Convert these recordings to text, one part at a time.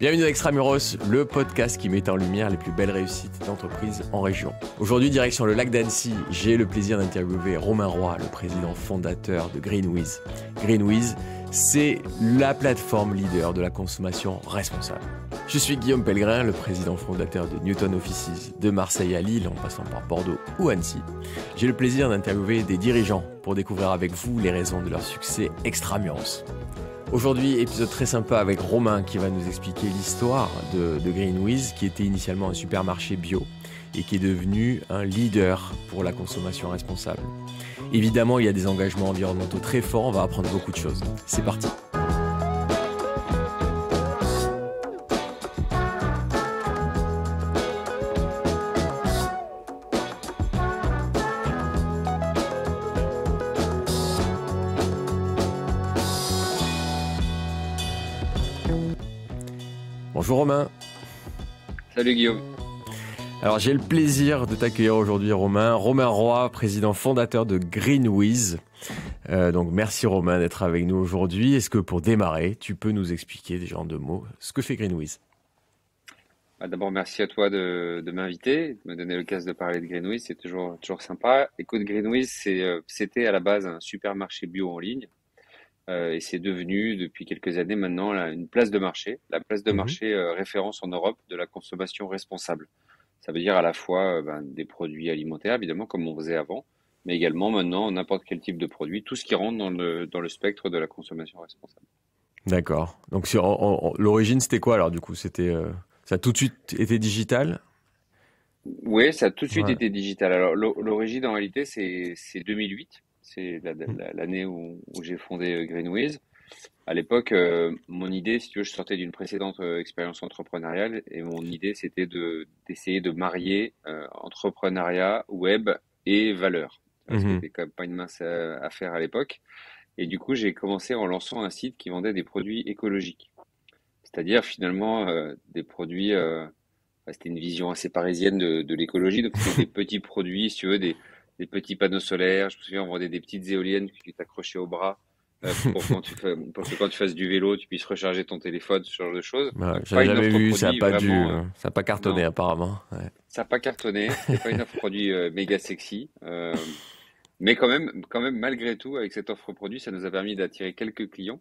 Bienvenue dans Extramuros, le podcast qui met en lumière les plus belles réussites d'entreprises en région. Aujourd'hui, direction le lac d'Annecy, j'ai le plaisir d'interviewer Romain Roy, le président fondateur de GreenWiz. GreenWiz, c'est la plateforme leader de la consommation responsable. Je suis Guillaume Pellegrin, le président fondateur de Newton Offices, de Marseille à Lille, en passant par Bordeaux ou Annecy. J'ai le plaisir d'interviewer des dirigeants pour découvrir avec vous les raisons de leur succès extramuros. Aujourd'hui, épisode très sympa avec Romain qui va nous expliquer l'histoire de GreenWiz, qui était initialement un supermarché bio et qui est devenu un leader pour la consommation responsable. Évidemment, il y a des engagements environnementaux très forts, on va apprendre beaucoup de choses. C'est parti. Bonjour Romain. Salut Guillaume. Alors j'ai le plaisir de t'accueillir aujourd'hui Romain. Romain Roy, président fondateur de GreenWiz. Donc merci Romain d'être avec nous aujourd'hui. Est-ce que pour démarrer, tu peux nous expliquer déjà en deux mots ce que fait GreenWiz ? D'abord merci à toi de m'inviter, de me donner l'occasion de parler de GreenWiz, c'est toujours sympa. Écoute, GreenWiz c'était à la base un supermarché bio en ligne. Et c'est devenu, depuis quelques années maintenant, une place de marché, la place de marché référence en Europe de la consommation responsable. Ça veut dire à la fois des produits alimentaires, évidemment, comme on faisait avant, mais également maintenant n'importe quel type de produit, tout ce qui rentre dans le spectre de la consommation responsable. D'accord. Donc l'origine, c'était quoi alors du coup ? Ça a tout de suite été digital ? Oui, ça a tout de suite été digital. Alors l'origine en réalité, c'est 2008. C'est l'année où j'ai fondé GreenWiz. À l'époque, mon idée, si tu veux, je sortais d'une précédente expérience entrepreneuriale et mon idée, c'était d'essayer de marier entrepreneuriat, web et valeur. C'était quand même pas une mince affaire à l'époque. Et du coup, j'ai commencé en lançant un site qui vendait des produits écologiques. C'est-à-dire finalement des produits, c'était une vision assez parisienne de l'écologie. Donc c'était des petits produits, si tu veux, des petits panneaux solaires. Je me souviens, on vendait des petites éoliennes que tu t'accrochais au bras pour que quand tu fasses du vélo, tu puisses recharger ton téléphone, ce genre de choses. Ouais, j'en ai jamais vu, ça n'a pas cartonné non, apparemment. Ouais. Ça n'a pas cartonné, c'était pas une offre produit méga sexy. Mais quand même, malgré tout, avec cette offre produit, ça nous a permis d'attirer quelques clients.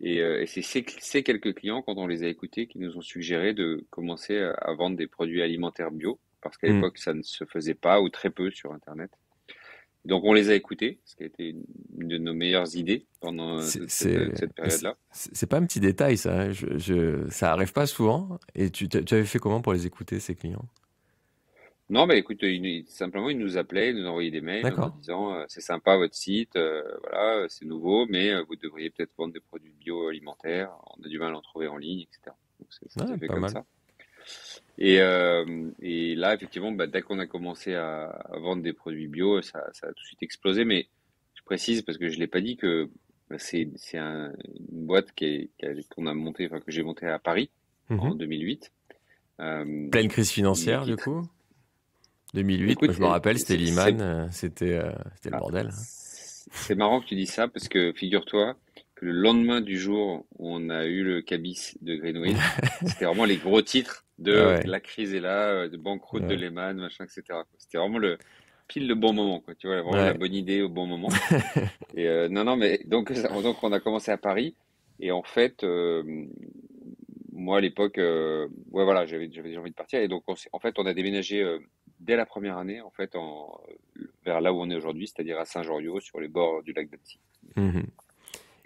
Et c'est ces quelques clients, quand on les a écoutés, qui nous ont suggéré de commencer à vendre des produits alimentaires bio. Parce qu'à l'époque, ça ne se faisait pas ou très peu sur Internet. Donc, on les a écoutés, ce qui a été une de nos meilleures idées pendant cette période-là. C'est pas un petit détail, ça. Ça arrive pas souvent. Et tu avais fait comment pour les écouter, ces clients ? Non, mais écoute, simplement, ils nous appelaient, ils nous envoyaient des mails en nous disant c'est sympa votre site, voilà, c'est nouveau, mais vous devriez peut-être vendre des produits bio alimentaires. On a du mal à en trouver en ligne, etc. Donc, ça s'est fait comme ça. Et là, effectivement, dès qu'on a commencé à vendre des produits bio, ça a tout de suite explosé. Mais je précise, parce que je l'ai pas dit, que c'est une boîte qu'on a montée, enfin que j'ai montée à Paris en 2008. Pleine crise financière, du coup 2008, écoute, moi, je me rappelle, c'était Lehman, c'était le bordel. C'est marrant que tu dis ça, parce que figure-toi que le lendemain du jour où on a eu le cabis de GreenWiz, c'était vraiment les gros titres de la crise est là, de banqueroute de Lehman, machin, etc. C'était vraiment pile le bon moment, quoi. Tu vois, vraiment la bonne idée au bon moment. Et non, mais donc on a commencé à Paris, et en fait, moi à l'époque, voilà, j'avais envie de partir, et donc en fait on a déménagé dès la première année, en fait, vers là où on est aujourd'hui, c'est-à-dire à Saint-Joriot, sur les bords du lac d'Annecy.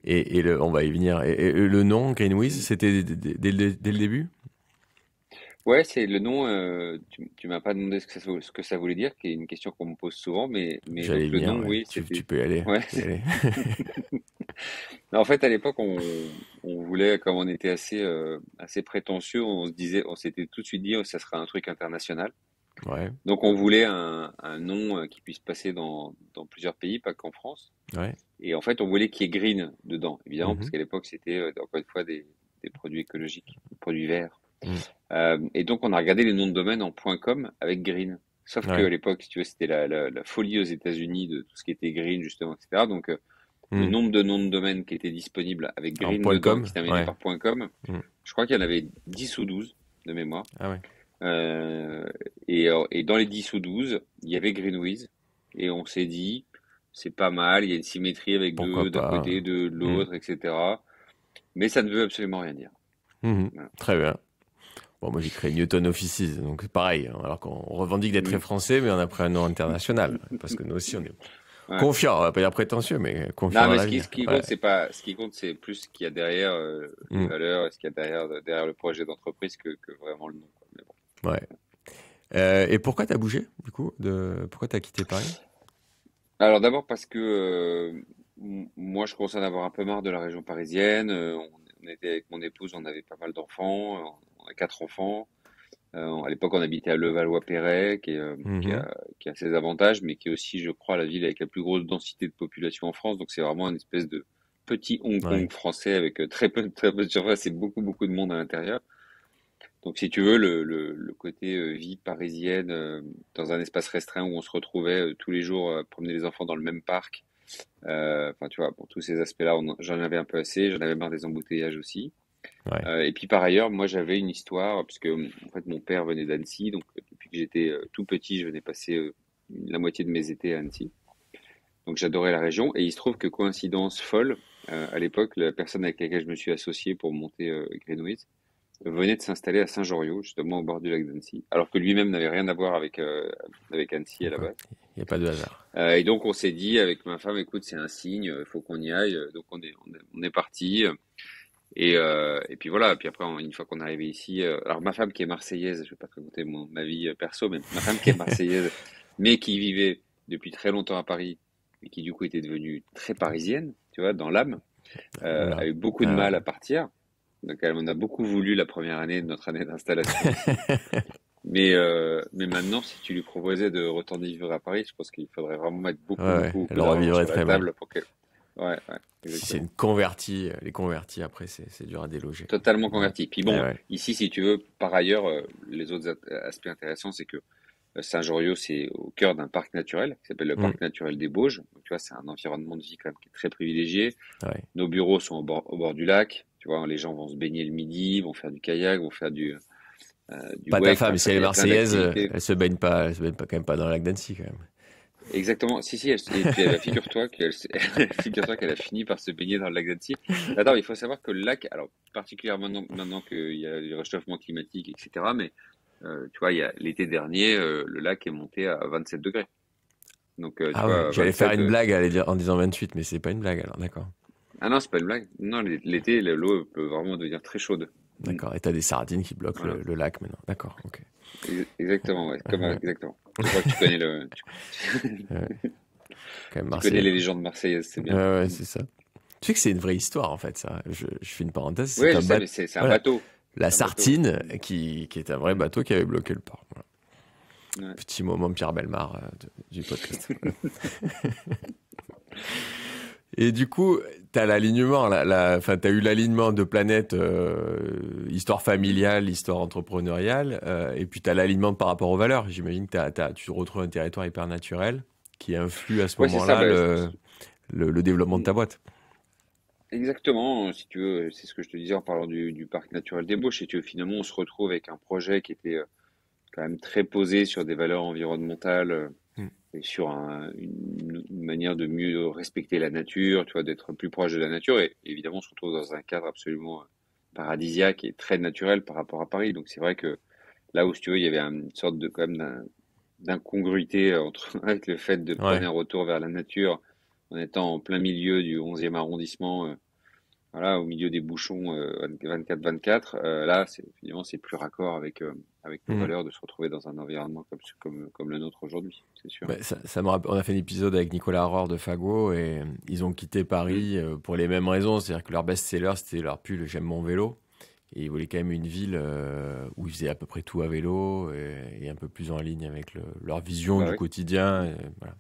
Et on va y venir. Et le nom GreenWiz, c'était dès le début ? Ouais, c'est le nom. Tu m'as pas demandé ce que ça voulait dire, qui est une question qu'on me pose souvent, mais donc, le nom, oui, c'était. Tu peux y aller. Ouais. En fait, à l'époque, on voulait, comme on était assez prétentieux, on s'était tout de suite dit, ça sera un truc international. Ouais. Donc, on voulait un nom qui puisse passer dans plusieurs pays, pas qu'en France. Ouais. Et en fait, on voulait qu'il y ait green dedans, évidemment, parce qu'à l'époque, c'était encore une fois des produits écologiques, des produits verts. Et donc, on a regardé les noms de domaine en .com avec green. Sauf qu'à l'époque, si tu veux, c'était la folie aux États-Unis de tout ce qui était green, justement, etc. Donc, le nombre de noms de domaine qui étaient disponibles avec green dedans, qui se terminait par .com, Je crois qu'il y en avait 10 ou 12 de mémoire. Ah ouais. Et dans les 10 ou 12, il y avait Greenwiz. Et on s'est dit, c'est pas mal, il y a une symétrie avec Pourquoi deux d'un pas. côté, deux de Hmm. l'autre, etc. Mais ça ne veut absolument rien dire. Mhm. Voilà. Très bien. Bon, moi j'ai créé Newton Offices, donc c'est pareil, hein, alors qu'on revendique d'être très Mm. français, mais on a pris un nom international, parce que nous aussi on est Ouais. confiants, on va pas dire prétentieux, mais confiants Non, dans mais ce qui, l'avenir. ce qui Ouais. compte, c'est pas, ce qui compte, c'est plus ce qu'il y a derrière les Mm. valeurs, et ce qu'il y a derrière le projet d'entreprise que vraiment le nom, quoi. Mais bon. Ouais. Et pourquoi t'as bougé, du coup, pourquoi t'as quitté Paris? Alors d'abord parce que moi, je commençais à en avoir un peu marre de la région parisienne. On était avec mon épouse, on avait pas mal d'enfants, on a 4 enfants. À l'époque, on habitait à Levallois-Perret, Mhm. qui a ses avantages, mais qui est aussi, je crois, la ville avec la plus grosse densité de population en France. Donc, c'est vraiment une espèce de petit Hong Ouais. Kong français avec très peu de surface et beaucoup, beaucoup de monde à l'intérieur. Donc, si tu veux, le côté vie parisienne dans un espace restreint où on se retrouvait tous les jours à promener les enfants dans le même parc. Enfin, tu vois, pour tous ces aspects-là, j'en avais un peu assez. J'en avais marre des embouteillages aussi. Ouais. Et puis par ailleurs, moi j'avais une histoire, parce que en fait mon père venait d'Annecy, donc depuis que j'étais tout petit, je venais passer la moitié de mes étés à Annecy. Donc j'adorais la région, et il se trouve que coïncidence folle, à l'époque, la personne avec laquelle je me suis associé pour monter Greenwiz venait de s'installer à Saint-Joriot, justement au bord du lac d'Annecy, alors que lui-même n'avait rien à voir avec Annecy à la D'accord. base. Il n'y a pas de hasard. Et donc on s'est dit avec ma femme, écoute, c'est un signe, il faut qu'on y aille. Donc on est parti. Et puis voilà, puis après, une fois qu'on est arrivé ici, alors ma femme qui est marseillaise, je vais pas te raconter ma vie perso, mais ma femme qui est marseillaise, mais qui vivait depuis très longtemps à Paris, et qui du coup était devenue très parisienne, tu vois, dans l'âme, Oula. a eu beaucoup de Ah mal ouais. à partir. Donc elle en a beaucoup voulu la première année de notre année d'installation ici. Mais maintenant, si tu lui proposais de retourner vivre à Paris, je pense qu'il faudrait vraiment mettre Ouais, beaucoup, ouais. beaucoup, Elle beaucoup en d'argent revivrait sur la très mal. table pour qu'elle... Ouais, ouais, Si c'est exactement. une convertie, les convertis, après, c'est dur à déloger. Totalement Ouais. converti. Puis Eh bon, ouais. ici, si tu veux, par ailleurs, les autres aspects intéressants, c'est que Saint-Joriot, c'est au cœur d'un parc naturel qui s'appelle le Mm. parc naturel des Bauges. Donc, tu vois, c'est un environnement de vie quand même qui est très privilégié. Ouais. Nos bureaux sont au bord du lac. Tu vois, les gens vont se baigner le midi, vont faire du kayak, vont faire du Pas ta wake. Enfin, femme, si elle est il y a plein marseillaise, d'activités. elle se baigne pas quand même pas dans le lac d'Annecy, quand même. Exactement. Si, si, et puis figure-toi figure-toi qu'elle a fini par se baigner dans le lac d'Annecy. Attends, il faut savoir que le lac, alors particulièrement maintenant qu'il y a le réchauffement climatique, etc., mais tu vois, il y a l'été dernier, le lac est monté à 27 degrés. Donc, tu Ah ouais, vois, j'allais faire 27. une blague en disant 28, mais c'est pas une blague alors, d'accord. Ah non, c'est pas une blague. Non, l'été, l'eau peut vraiment devenir très chaude. Mm. D'accord. Et t'as des sardines qui bloquent Voilà. le lac maintenant. D'accord, ok. Exactement, ouais. Ouais, Exactement. Je crois que tu connais ouais, quand même tu connais marseillais, les quoi. légendes marseillaises, c'est Ouais, bien. ouais, Mm. c'est ça. Tu sais que c'est une vraie histoire en fait, ça. Je fais une parenthèse. C'est Ouais, un je sais, mais bateau. c'est un Voilà. bateau. La C'est un bateau. Sartine, Mm. qui est un vrai bateau qui avait bloqué le port. Voilà. Ouais. Petit moment Pierre Bellemare du podcast. Voilà. Et du coup, t'as l'alignement, enfin, t'as eu l'alignement de planètes, histoire familiale, histoire entrepreneuriale, et puis t'as l'alignement par rapport aux valeurs. J'imagine que tu retrouves un territoire hyper naturel qui influe à ce Ouais, c'est ça. moment-là Bah, le développement de ta boîte. exactement, si tu veux, c'est ce que je te disais en parlant du parc naturel des Bauges. Si tu veux, finalement, on se retrouve avec un projet qui était quand même très posé sur des valeurs environnementales Mm. et sur une manière de mieux respecter la nature, tu vois, d'être plus proche de la nature. Et évidemment, on se retrouve dans un cadre absolument paradisiaque et très naturel par rapport à Paris. Donc c'est vrai que là où, si tu veux, il y avait une sorte de quand même d'incongruité entre avec le fait de prendre Ouais. un retour vers la nature en étant en plein milieu du 11e arrondissement. Voilà, au milieu des bouchons 24-24, là, finalement, c'est plus raccord avec nos Mm. valeurs de se retrouver dans un environnement comme le nôtre aujourd'hui, c'est sûr. Ben, ça me rappelle, on a fait un épisode avec Nicolas Aurore de Fago et ils ont quitté Mm. Paris pour les mêmes raisons. C'est-à-dire que leur best-seller, c'était leur pull J'aime mon vélo. Et ils voulaient quand même une ville où ils faisaient à peu près tout à vélo et un peu plus en ligne avec leur vision Bah du oui. quotidien. Voilà.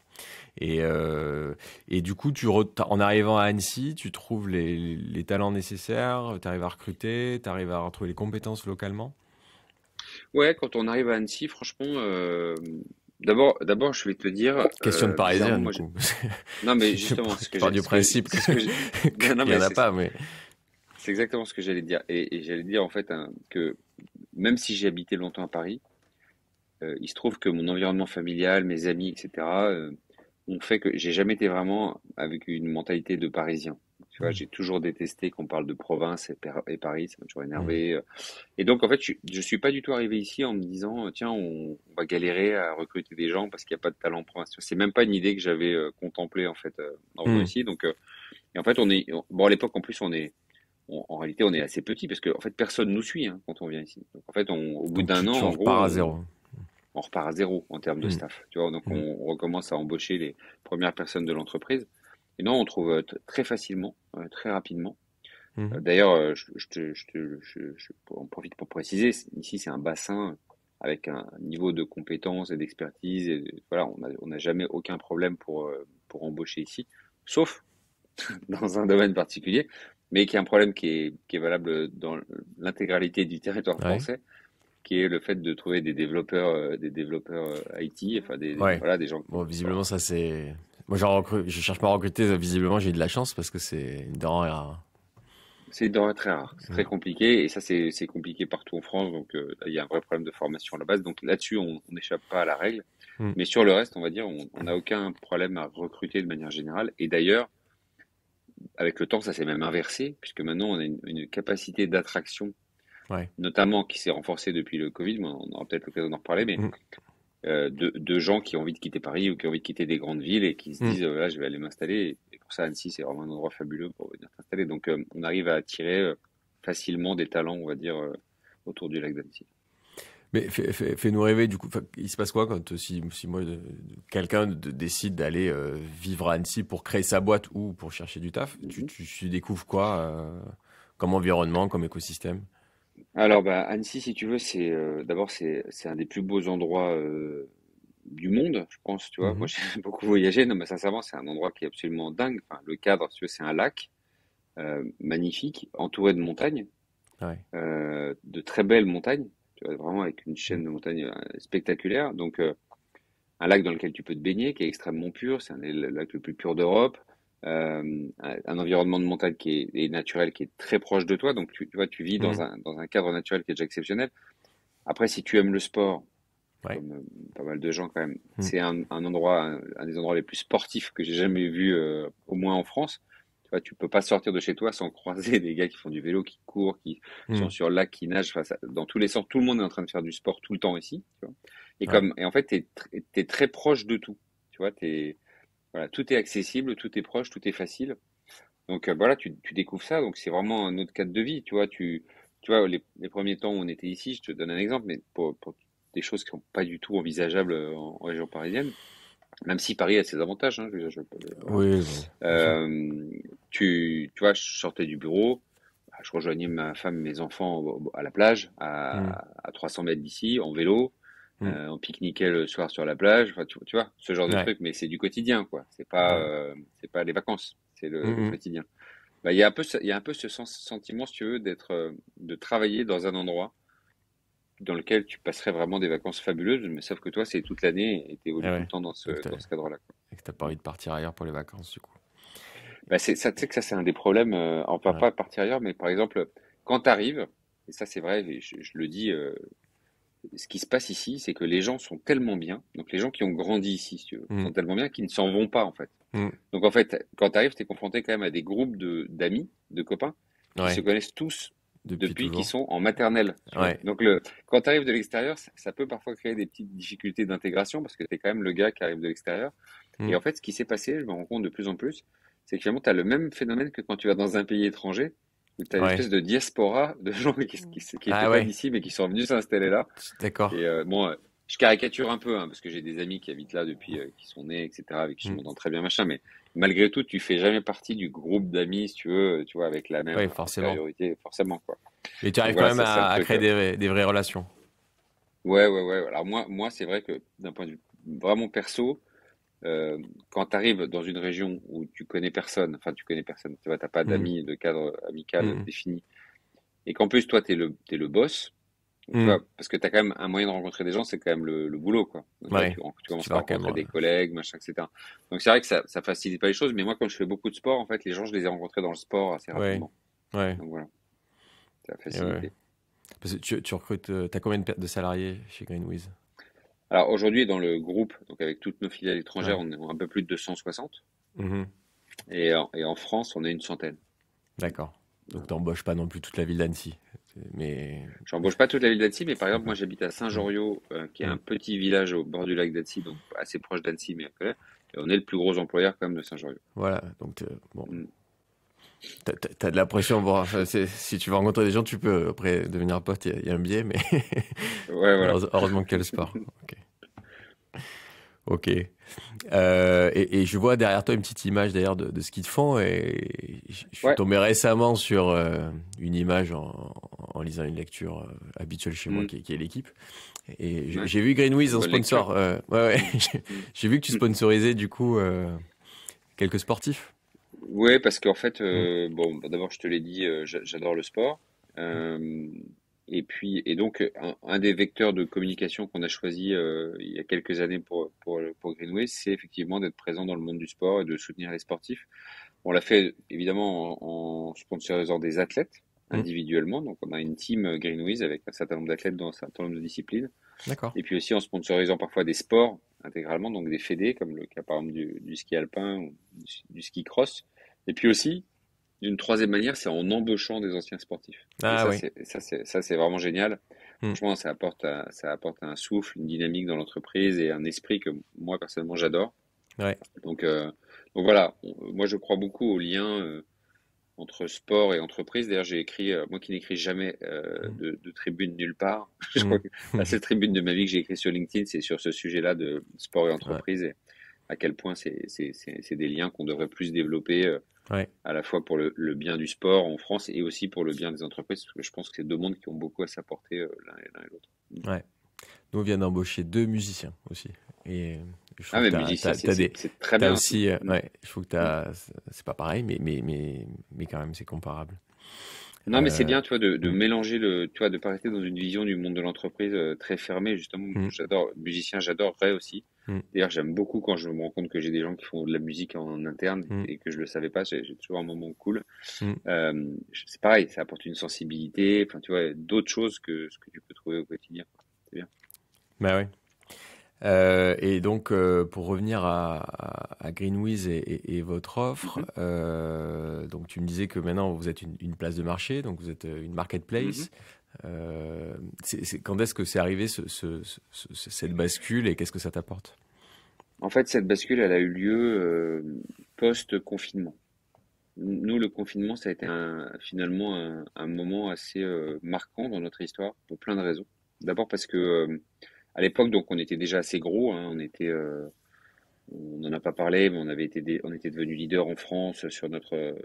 Et du coup, en arrivant à Annecy, tu trouves les talents nécessaires, tu arrives à recruter, tu arrives à retrouver les compétences localement. Ouais, quand on arrive à Annecy, franchement, d'abord, je vais te le dire, Question de bizarrement, parisien, du moi, coup. non, mais Je justement, ce que pars j'ai, du ce que, principe c'est ce que j'ai, non, non, qu'il n'y mais en a pas, mais. c'est exactement ce que j'allais dire. Et j'allais dire en fait hein, que même si j'ai habité longtemps à Paris, il se trouve que mon environnement familial, mes amis, etc., ont fait que j'ai jamais été vraiment avec une mentalité de Parisien. Tu vois, Mm. j'ai toujours détesté qu'on parle de province et Paris, ça m'a toujours Mm. énervé. Et donc, en fait, je suis pas du tout arrivé ici en me disant, tiens, on va galérer à recruter des gens parce qu'il n'y a pas de talent en province. C'est même pas une idée que j'avais contemplée, en fait, en venant Mm. ici. Donc, et en fait, bon, à l'époque, en plus, en réalité, on est assez petit parce que, en fait, personne nous suit hein, quand on vient ici. Donc, en fait, au bout Donc d'un an, tu en en gros, repars à zéro. on repart à zéro en termes de Mm. staff. Tu vois, donc Mm. on recommence à embaucher les premières personnes de l'entreprise. Et non, on trouve très facilement, très rapidement. Mm. D'ailleurs, on profite pour préciser, ici c'est un bassin avec un niveau de compétence et d'expertise. Et voilà, on n'a jamais aucun problème pour embaucher ici, sauf dans un domaine particulier, mais qui est un problème qui est valable dans l'intégralité du territoire Ouais. français, qui est le fait de trouver des développeurs IT, enfin Ouais. voilà, des gens Bon, qui visiblement, soient. ça c'est. Moi, je cherche pas à recruter. Visiblement, j'ai eu de la chance parce que c'est une denrée rare. C'est une denrée très rare, c'est très Mm. compliqué et ça c'est compliqué partout en France, donc il y a un vrai problème de formation à la base. Donc là-dessus, on n'échappe pas à la règle, Mm. mais sur le reste, on va dire, on n'a aucun problème à recruter de manière générale. Et d'ailleurs, avec le temps, ça s'est même inversé puisque maintenant on a une capacité d'attraction, Ouais. notamment qui s'est renforcée depuis le Covid. Mais on aura peut-être l'occasion d'en reparler, mais Mm. de gens qui ont envie de quitter Paris ou qui ont envie de quitter des grandes villes et qui se Mm. disent là je vais aller m'installer. Et pour ça Annecy c'est vraiment un endroit fabuleux pour venir t'installer. Donc on arrive à attirer facilement des talents on va dire autour du lac d'Annecy. Mais fais-nous rêver, du coup, il se passe quoi quand si moi, quelqu'un décide d'aller vivre à Annecy pour créer sa boîte ou pour chercher du taf, Mhm. tu découvres quoi comme environnement, comme écosystème? Alors bah Annecy si tu veux c'est d'abord c'est un des plus beaux endroits du monde je pense tu vois. Moi Mhm. j'ai beaucoup voyagé non mais sincèrement c'est un endroit qui est absolument dingue. Enfin le cadre si tu veux c'est un lac magnifique entouré de montagnes. Ouais. De très belles montagnes, tu vois, vraiment avec une Mm. chaîne de montagnes spectaculaire. Donc, un lac dans lequel tu peux te baigner, qui est extrêmement pur, c'est un des lacs le plus pur d'Europe. Un environnement de montagne est naturel, qui est très proche de toi. Donc, tu vois, tu vis Mm. dans un cadre naturel qui est déjà exceptionnel. Après, si tu aimes le sport, Ouais. comme pas mal de gens quand même, Mm. c'est un endroit, un des endroits les plus sportifs que j'ai jamais vu, au moins en France. Tu vois, tu peux pas sortir de chez toi sans croiser des gars qui font du vélo, qui courent, qui sont Mm. sur le lac, qui nagent. Enfin, dans tous les sens, tout le monde est en train de faire du sport tout le temps ici. Tu vois. Ouais. Et en fait, t'es très proche de tout. Tu vois, voilà, tout est accessible, tout est proche, tout est facile. Donc voilà, tu découvres ça. Donc c'est vraiment un autre cadre de vie. Tu vois, les premiers temps où on était ici, je te donne un exemple, mais pour des choses qui sont pas du tout envisageables en région parisienne, même si Paris a ses avantages, hein, voilà. Oui, bon, bien sûr. Euh, tu vois, je sortais du bureau, je rejoignais ma femme, mes enfants à la plage, Mm. à 300 mètres d'ici, en vélo, Mm. on pique-niquait le soir sur la plage, enfin, tu vois, ce genre de Ouais. truc, mais c'est du quotidien, quoi. Ouais. C'est pas les vacances, c'est Mm. le Mm. quotidien. Bah, il y a un peu ce sentiment, si tu veux, de travailler dans un endroit dans lequel tu passerais vraiment des vacances fabuleuses, mais sauf que toi, c'est toute l'année et Eh t'évolues tout le ouais. temps dans ce cadre-là. Et que t'as pas envie de partir ailleurs pour les vacances, du coup. Bah c'est ça, tu sais que ça c'est un des problèmes. On va Ouais. pas partir ailleurs, mais par exemple, quand tu arrives, et ça c'est vrai, et je le dis, ce qui se passe ici, c'est que les gens sont tellement bien. Donc les gens qui ont grandi ici, si tu veux, Mm. sont tellement bien qu'ils ne s'en vont pas en fait. Mm. Donc en fait, quand tu arrives, tu es confronté quand même à des groupes de d'amis, de copains, qui se Ouais. connaissent tous Depuis depuis qu'ils toujours. sont en maternelle, tu vois. Ouais. Donc quand tu arrives de l'extérieur, ça peut parfois créer des petites difficultés d'intégration parce que tu es quand même le gars qui arrive de l'extérieur. Et Mm. en fait, ce qui s'est passé, je me rends compte de plus en plus, c'est que finalement, tu as le même phénomène que quand tu vas dans un pays étranger, où tu as une Ouais. espèce de diaspora de gens qui étaient Ah pas ouais. d'ici, mais qui sont venus s'installer là. D'accord. Et bon, je caricature un peu, hein, parce que j'ai des amis qui habitent là depuis, qui sont nés, etc., avec qui je Mm. m'entends très bien, machin, mais malgré tout, tu fais jamais partie du groupe d'amis, si tu veux, tu vois, avec la même Ouais, forcément. antériorité, forcément, quoi. Mais tu Donc arrives quand voilà, même ça, c'est un à truc. créer des vraies relations. Ouais, ouais, ouais. Alors moi, c'est vrai que d'un point de vue vraiment perso, quand tu arrives dans une région où tu connais personne, tu vois, t'as pas Mm. d'amis, de cadre amical Mm. défini, et qu'en plus toi t'es le boss, donc, tu Mm. vois, parce que t'as quand même un moyen de rencontrer des gens, c'est quand même le boulot, quoi. Donc là, Ouais. tu Tu commences vas par quand même. rencontrer des collègues, machin, etc. Donc c'est vrai que ça facilite pas les choses, mais moi, comme je fais beaucoup de sport, en fait, les gens, je les ai rencontrés dans le sport assez Ouais. rapidement. Ouais. Donc voilà. ça a Et ouais. facilité. Parce que tu recrutes, t'as combien de salariés chez GreenWiz? Alors aujourd'hui, dans le groupe, donc avec toutes nos filiales étrangères, Ouais. on est un peu plus de 260. Mhm. Et en France, on est une centaine. D'accord. Donc Voilà. t'embauches pas non plus toute la ville d'Annecy. Mais J'embauche pas toute la ville d'Annecy, mais par exemple, moi d'accord. j'habite à Mhm. Saint-Joriot, qui est un Mhm. petit village au bord du lac d'Annecy, donc assez proche d'Annecy, mais à côté. Et on est le plus gros employeur quand même de Saint-Joriot. Voilà. Donc bon, Mm. t'as de la pression. Bon, enfin, si tu veux rencontrer des gens, tu peux après devenir pote. Il y a un biais, mais Ouais, voilà. heureusement qu'il y a le sport. Ok. Ok. Et je vois derrière toi une petite image d'ailleurs de ce qu'ils te font et je suis Ouais. tombé récemment sur une image en lisant une lecture habituelle chez moi Mm. qui est l'équipe et Ouais. j'ai vu Greenwiz en Bonne lecture. sponsor. Ouais, ouais. Mm. Mm. J'ai vu que tu Mm. sponsorisais du coup quelques sportifs. Ouais, parce qu'en fait, Mm, bon, bah, d'abord, je te l'ai dit, j'adore le sport. Euh, et donc, un des vecteurs de communication qu'on a choisi il y a quelques années pour Greenway, c'est effectivement d'être présent dans le monde du sport et de soutenir les sportifs. On l'a fait évidemment en sponsorisant des athlètes mm. individuellement. Donc, on a une team Greenways avec un certain nombre d'athlètes dans un certain nombre de disciplines. D'accord. Et puis aussi en sponsorisant parfois des sports intégralement, donc des fédés, comme le cas par exemple du ski alpin ou du ski cross. Et puis aussi, d'une troisième manière, c'est en embauchant des anciens sportifs. Et Ah oui. ça, c'est vraiment génial. Mm, Franchement, ça apporte un souffle, une dynamique dans l'entreprise et un esprit que moi, personnellement, j'adore. ouais. Donc, euh, donc voilà, moi, je crois beaucoup au lien entre sport et entreprise. D'ailleurs, j'ai écrit, moi qui n'écris jamais Mm, de tribune nulle part, je crois mm. que la seule tribune de ma vie que j'ai écrite sur LinkedIn, c'est sur ce sujet-là de sport et Ouais. entreprise et à quel point c'est des liens qu'on devrait plus développer Ouais. à la fois pour le bien du sport en France et aussi pour le bien des entreprises, parce que je pense que c'est deux mondes qui ont beaucoup à s'apporter l'un et l'autre. Ouais. Nous, on vient d'embaucher 2 musiciens aussi. Et je Ah, trouve que mais musicien, c'est très t'as bien aussi. aussi, ouais, je trouve que c'est pas pareil, mais quand même, c'est comparable. Non, mais c'est Euh, bien, tu vois, de mm, mélanger tu vois, de pas rester dans une vision du monde de l'entreprise très fermée. Justement, mm, j'adore, musicien, j'adorerais aussi. mm, D'ailleurs, j'aime beaucoup quand je me rends compte que j'ai des gens qui font de la musique en interne mm, et que je le savais pas. J'ai toujours un moment cool. mm. C'est pareil, ça apporte une sensibilité, enfin, tu vois, d'autres choses que ce que tu peux trouver au quotidien. C'est bien. Bah ouais. Et donc, pour revenir à GreenWiz et votre offre, Mhm, donc tu me disais que maintenant vous êtes une place de marché, donc vous êtes une mhm. marketplace. Quand est-ce que c'est arrivé cette bascule et qu'est-ce que ça t'apporte? En fait, cette bascule, elle a eu lieu post-confinement. Nous, le confinement, ça a été finalement un moment assez marquant dans notre histoire pour plein de raisons. D'abord parce que à l'époque, donc, on était déjà assez gros. Hein, on n'en a pas parlé, mais on était devenu leader en France sur notre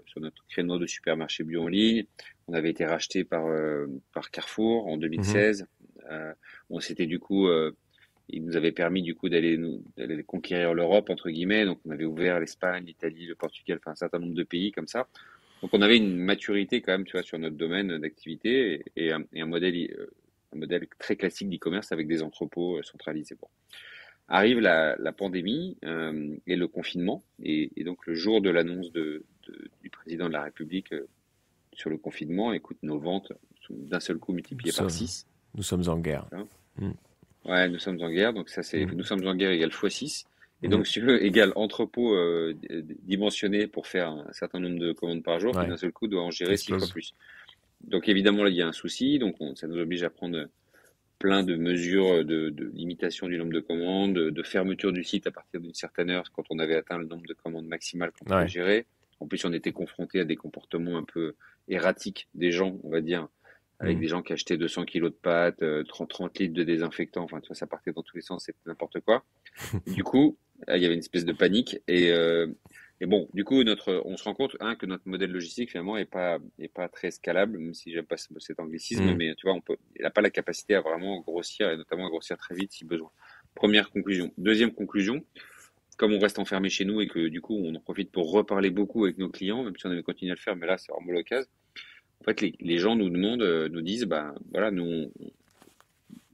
créneau de supermarché bio en ligne. On avait été racheté par Carrefour en Mhm. 2016. Euh, on s'était du coup il nous avait permis du coup d'aller conquérir l'Europe entre guillemets. Donc on avait ouvert l'Espagne, l'Italie, le Portugal, enfin un certain nombre de pays comme ça. Donc on avait une maturité quand même, tu vois, sur notre domaine d'activité et un modèle très classique d'e-commerce avec des entrepôts centralisés. Bon. Arrive la pandémie et le confinement et donc le jour de l'annonce du président de la République sur le confinement, écoute, nos ventes sont d'un seul coup Nous multipliées par sommes, 6. nous sommes en guerre. Mm, Ouais, nous sommes en guerre, donc ça c'est, mm, nous sommes en guerre égale x6. Et mm. donc, si tu veux, égale entrepôt dimensionné pour faire un certain nombre de commandes par jour, qui d'un Ouais, seul coup doit en ça gérer 6 fois explose. plus. Donc évidemment, là, il y a un souci, donc ça nous oblige à prendre plein de mesures de limitation du nombre de commandes, de fermeture du site à partir d'une certaine heure quand on avait atteint le nombre de commandes maximales qu'on pouvait Ouais. gérer. En plus, on était confronté à des comportements un peu erratiques des gens, on va dire, avec Mm. des gens qui achetaient 200 kilos de pâtes, 30 litres de désinfectant, enfin, tu vois, ça partait dans tous les sens, c'était n'importe quoi. Et du coup, il y avait une espèce de panique et bon, du coup, on se rend compte que notre modèle logistique finalement est pas très scalable, même si j'aime pas cet anglicisme, Mm. mais tu vois, il n'a pas la capacité à vraiment grossir et notamment à grossir très vite si besoin. Première conclusion. Deuxième conclusion, comme on reste enfermé chez nous et que du coup, on en profite pour reparler beaucoup avec nos clients, même si on avait continué à le faire, mais là, c'est vraiment l'occasion. En fait, les gens nous demandent, nous disent, bah voilà,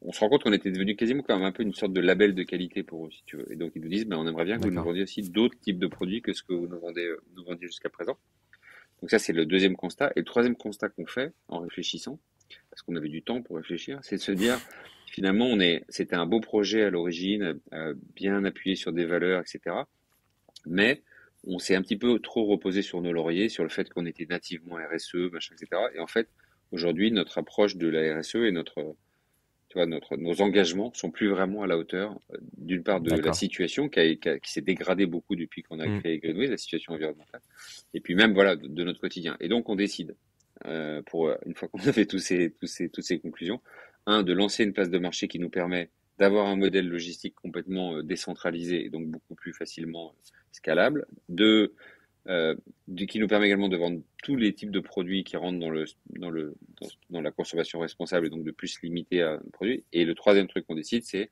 on se rend compte qu'on était devenu quasiment quand même un peu une sorte de label de qualité pour eux, si tu veux. Et donc ils nous disent, ben, on aimerait bien que vous nous D'accord. vendiez aussi d'autres types de produits que ce que vous nous vendiez jusqu'à présent. Donc ça, c'est le deuxième constat. Et le troisième constat qu'on fait en réfléchissant, parce qu'on avait du temps pour réfléchir, c'est de se dire, finalement, c'était un beau projet à l'origine, bien appuyé sur des valeurs, etc. Mais on s'est un petit peu trop reposé sur nos lauriers, sur le fait qu'on était nativement RSE, machin, etc. Et en fait, aujourd'hui, notre approche de la RSE et nos engagements sont plus vraiment à la hauteur, d'une part de la D'accord. situation qui s'est dégradée beaucoup depuis qu'on a Mm. créé Greenways, la situation environnementale, et puis même voilà de notre quotidien. Et donc on décide, une fois qu'on a fait toutes ces conclusions, de lancer une place de marché qui nous permet d'avoir un modèle logistique complètement décentralisé et donc beaucoup plus facilement scalable. Qui nous permet également de vendre tous les types de produits qui rentrent dans la consommation responsable et donc de plus se limiter à un produit. Et le troisième truc qu'on décide, c'est